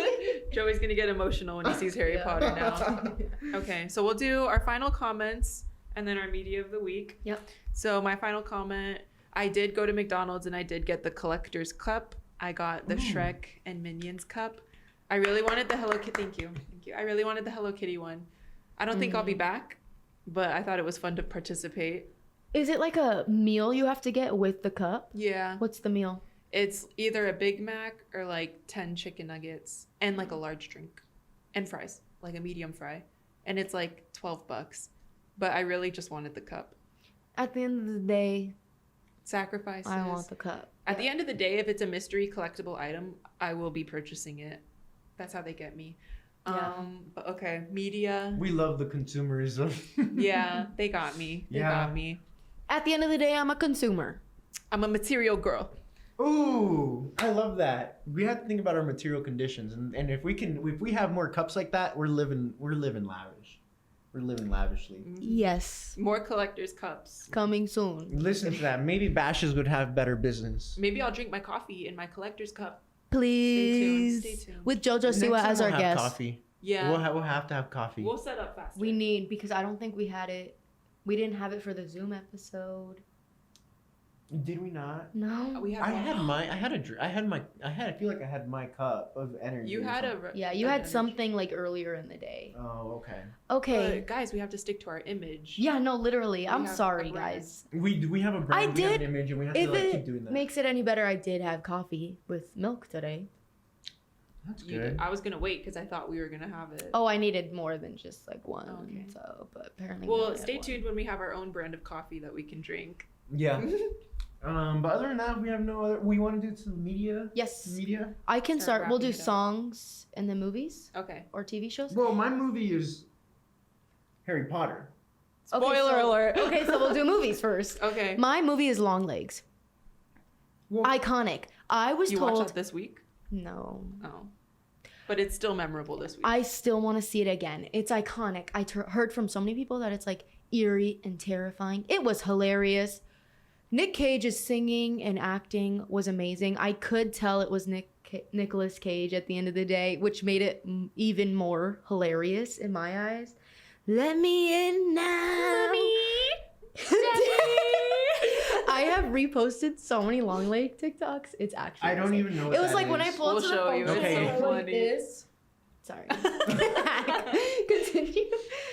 Joey's gonna get emotional when he sees Harry Potter now. Okay, so we'll do our final comments and then our media of the week. Yep. So my final comment, I did go to McDonald's and I did get the collector's cup. I got the Shrek and Minions cup. I really wanted the Hello Kitty. Thank you. I really wanted the Hello Kitty one. I don't think I'll be back, but I thought it was fun to participate. Is it like a meal you have to get with the cup? Yeah. What's the meal? It's either a Big Mac or like 10 chicken nuggets and like a large drink and fries, like a medium fry. And it's like $12. But I really just wanted the cup. At the end of the day, Sacrifices. I want the cup. At the end of the day, if it's a mystery collectible item, I will be purchasing it. That's how they get me. Yeah. But okay, media. We love the consumerism. Yeah, they got me. They got me. At the end of the day, I'm a consumer. I'm a material girl. Ooh, I love that. We have to think about our material conditions, and if we have more cups like that, we're living lavish. We're living lavishly. Yes. More collector's cups. Coming soon. Listen to that. Maybe Bashes would have better business. Maybe I'll drink my coffee in my collector's cup. Please. Stay tuned. With JoJo Next Siwa time as we'll our have guest. Coffee. Yeah. We'll have to have coffee. We'll set up faster. We need, because I don't think we had it. We didn't have it for the Zoom episode. Did we not? No. We have I one. had my. I feel like I had my cup of energy. You or had something. Yeah, you had something like earlier in the day. Oh, okay. Okay. But guys, we have to stick to our image. Yeah, no, literally. I'm have sorry, a brand. guys. We have a brand. I we have did. an image, and we have If to like, it keep doing that. makes it any better, I did have coffee with milk today. That's good. I was gonna wait because I thought we were gonna have it. Oh, I needed more than just like one. Oh, okay. So, but apparently. we Well, only had stay one. tuned when we have our own brand of coffee that we can drink. Yeah. But other than that, we have no other. We want to do some media. Yes. Media. I can Start start. We'll do wrapping it up. songs and then movies Okay. or TV shows. Well, my movie is Harry Potter. Okay, Spoiler so- alert. Okay, so we'll do movies first. Okay. My movie is Long Legs. Well, Iconic. I was You watched told that this week? no. Oh. But it's still memorable this week. I still want to see it again. It's iconic. I heard from so many people that it's like eerie and terrifying. It was hilarious. Nick Cage's singing and acting was amazing. I could tell it was Nicolas Cage at the end of the day, which made it even more hilarious in my eyes. Let me in now. I have reposted so many Long Leg TikToks. It's actually I don't insane. even know what It was that like when I is. pulled We'll to the show phone. you. It's Okay. so What funny. it is. Sorry. Continue.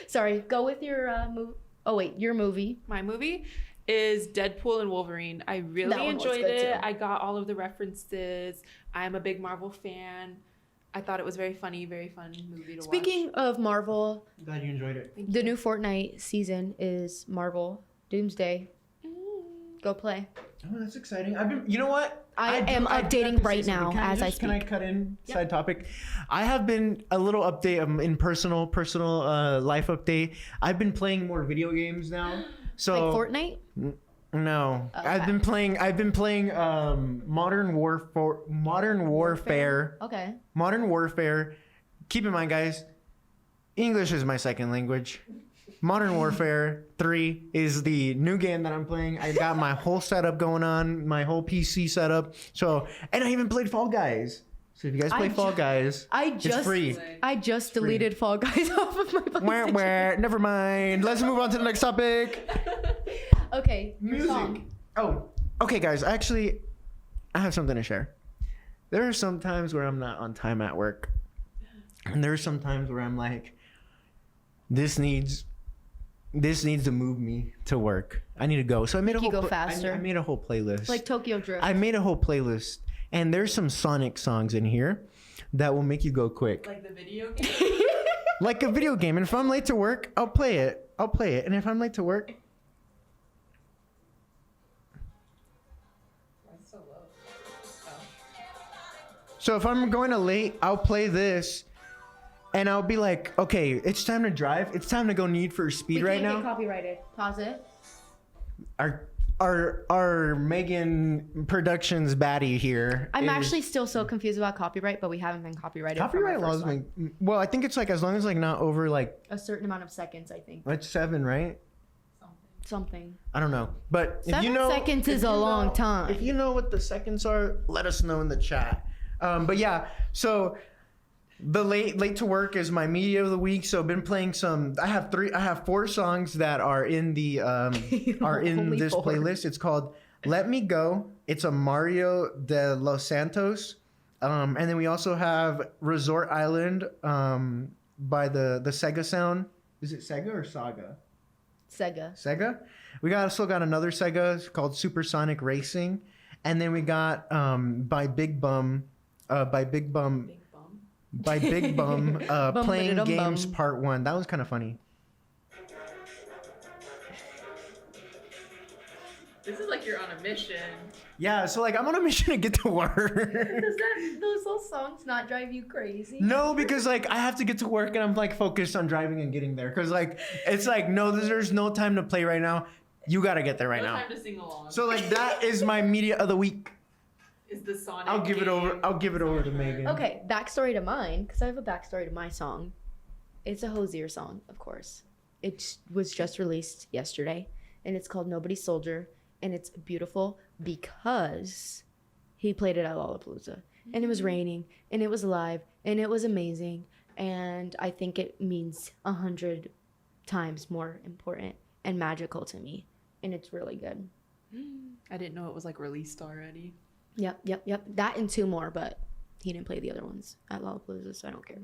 Sorry. Go with your movie. Oh wait, your movie. My movie is Deadpool and Wolverine. I really That one was enjoyed good, it. too. I got all of the references. I'm a big Marvel fan. I thought it was very funny, very fun movie to watch. Speaking of Marvel, Glad you enjoyed it. the new Fortnite season is Marvel Doomsday. Go play. Oh, that's exciting. You know what? I do am have updating to say right something. now Can as I Can I speak. cut in Yep. side topic? I have been a little update in personal life update. I've been playing more video games now. So Like Fortnite? No, Okay. I've been playing Modern Warfare. Okay. Modern Warfare. Keep in mind, guys, English is my second language. Modern Warfare 3 is the new game that I'm playing. I got my whole setup going on, my whole PC setup. So, and I even played Fall Guys. So if you guys play Fall Guys, it's free. I just deleted Fall Guys off of my Wah, PlayStation. wah, never mind. Let's move on to the next topic. Okay. Music. Song. Oh, okay, guys. Actually, I have something to share. There are some times where I'm not on time at work, and there are some times where I'm like, this needs to move me to work. I need to go. So I made a whole you go faster. I made a whole playlist. Like Tokyo Drift. I made a whole playlist, and there's some Sonic songs in here that will make you go quick. Like the video game. Like a video game. And if I'm late to work, I'll play it. And if I'm late to work, That's so low. Oh. so if I'm going to late, I'll play this, and I'll be like, okay, it's time to drive. It's time to go Need for Speed right now. Get copyrighted. Pause it. Our Megan Productions baddie here. I'm is- actually still so confused about copyright, but we haven't been copyrighted. copyright from our laws. first one. Well, I think it's like as long as like not over like A certain amount of seconds, I think. it's 7, right? Something. I don't know, but if 7 you know, seconds if is you a long know- time. If you know what the seconds are, let us know in the chat. But yeah, so the late to work is my media of the week. So I've been playing some. I have 4 songs that are in the are in Only this 4. playlist. It's called "Let Me Go." It's a Mario de Los Santos, and then we also have "Resort Island" by the Sega Sound. Is it Sega or Saga? Sega. We still got another Sega called Supersonic Racing, and then we got by Big Bum Big bum. Playing Bum-ba-da-dum-bum. Games Part 1. That was kind of funny. This is like you're on a mission. Yeah, so like I'm on a mission to get to work. Does those little songs not drive you crazy? No, because like I have to get to work and I'm like focused on driving and getting there. Cause like it's like no, there's no time to play right now. You gotta get there right No now. time to sing along. So like that is my media of the week. Is the Sonic I'll give it game over to Megan. Okay, backstory to mine, because I have a backstory to my song. It's a Hosier song, of course. It was just released yesterday, and it's called Nobody's Soldier, and it's beautiful because he played it at Lollapalooza, and it was raining, and it was live, and it was amazing, and I think it means 100 times more important and magical to me, and it's really good. I didn't know it was like released already. Yep. That and 2 more, but he didn't play the other ones at Lollapalooza, so I don't care.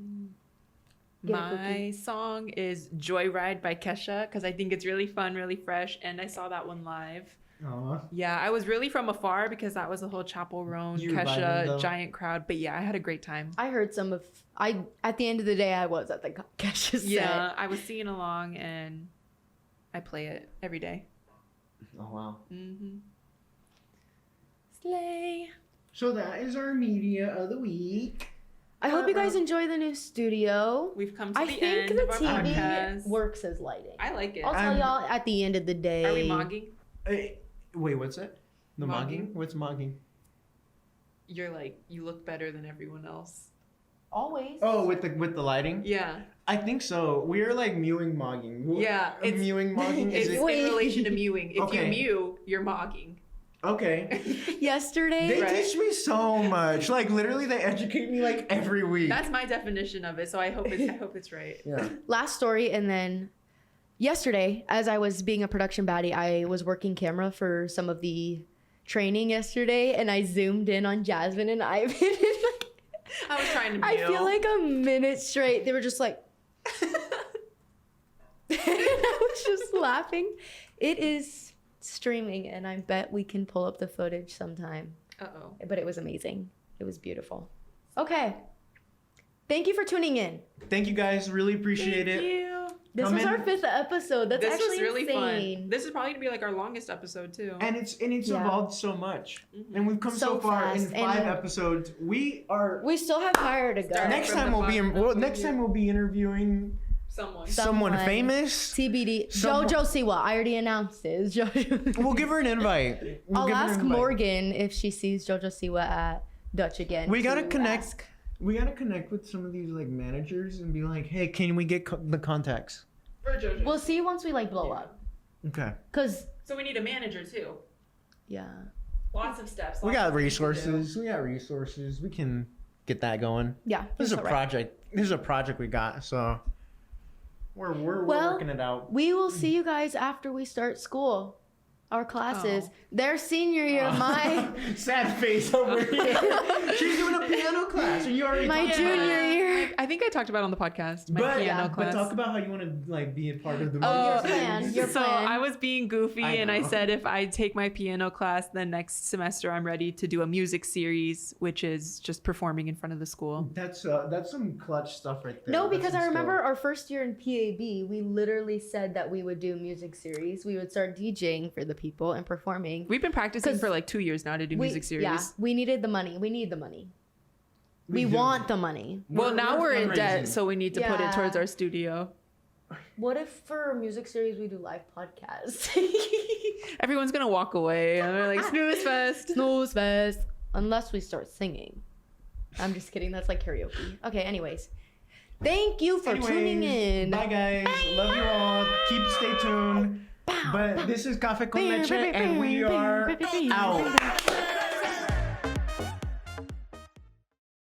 Get a My song is Joyride by Kesha because I think it's really fun, really fresh, and I saw that one live. Aw. Yeah, I was really from afar because that was the whole Chapel Roan, You were vibing, though? Kesha, giant crowd. But yeah, I had a great time. I heard some of. At the end of the day, I was at the Kesha set. Yeah, I was singing along and I play it every day. Oh wow. Mm-hmm. Slay. So that is our media of the week. I hope you guys enjoy the new studio. We've come to I the think end the of our TV podcast. works as lighting. I like it. I'll tell y'all at the end of the day. Are we mogging? Wait, what's that? The Mogging? mogging? What's mogging? You're like, you look better than everyone else. Always. Oh, with the lighting? Yeah. I think so. We are like mewing mogging. Yeah, it's- Mewing mogging. It's Is in it? Wait. relation to mewing. If Okay. you mew, you're mogging. Okay. Yesterday. They Right. teach me so much. Like literally, they educate me like every week. That's my definition of it. So I hope it's right. Yeah. Last story, and then yesterday, as I was being a production baddie, I was working camera for some of the training yesterday, and I zoomed in on Jasmine and Ivan. I was trying to mew. I feel like a minute straight. They were just like, and I was just laughing. It is streaming, and I bet we can pull up the footage sometime. Uh-oh. But it was amazing. It was beautiful. Okay. Thank you for tuning in. Thank you guys. Really appreciate Thank it. you. This Come was in. our 5th episode. That's This actually was really insane. fun. This is probably gonna be like our longest episode too. And it's Yeah. evolved so much, Mhm. and we've come so So far in fast, 5 and- episodes. We are. We still have higher to go. Starting Next from time the we'll be bottom well, up next here. time we'll be interviewing Someone. someone famous. TBD. Someone- JoJo Siwa. I already announced it. It's JoJo. We'll give her an invite. We'll I'll give her an ask invite. Morgan if she sees JoJo Siwa at Dutch again. We gotta to connect. ask. We gotta connect with some of these like managers and be like, hey, can we get the contacts? For JoJo. We'll see once we like blow up. Okay. Cause So we need a manager too. yeah. Lots of steps. We lots got of things to do. resources. We got resources. We can get that going. Yeah. This is a it's all right. project. This is a project we got. So we're Well, working it out. We will see you guys after we start school. our classes. Oh. Their senior year, my Sad face over here. She's doing a piano class, and you already my talked about junior it. year. I think I talked about it on the podcast. My piano But class. talk about how you want to like be a part of the Oh, music plan, series. your so plan. I was being goofy I and I know. said if I take my piano class, then next semester I'm ready to do a music series, which is just performing in front of the school. That's some clutch stuff right there. No, That's because some I remember skill. our first year in PAB, we literally said that we would do music series. We would start DJing for the people and performing. We've been practicing 'Cause for like 2 years now to do music series. Yeah, we needed the money. We need the money. We do. want the money. Well, now we're in debt, fundraising. so we need to put it Yeah. towards our studio. What if for a music series we do live podcasts? Everyone's gonna walk away and they're like, snooze fest. Snooze fest. Unless we start singing. I'm just kidding. That's like karaoke. Okay, anyways. Thank you for tuning in. Bye guys. Love you all. Stay tuned. But this is Café Con Leche, and we are out.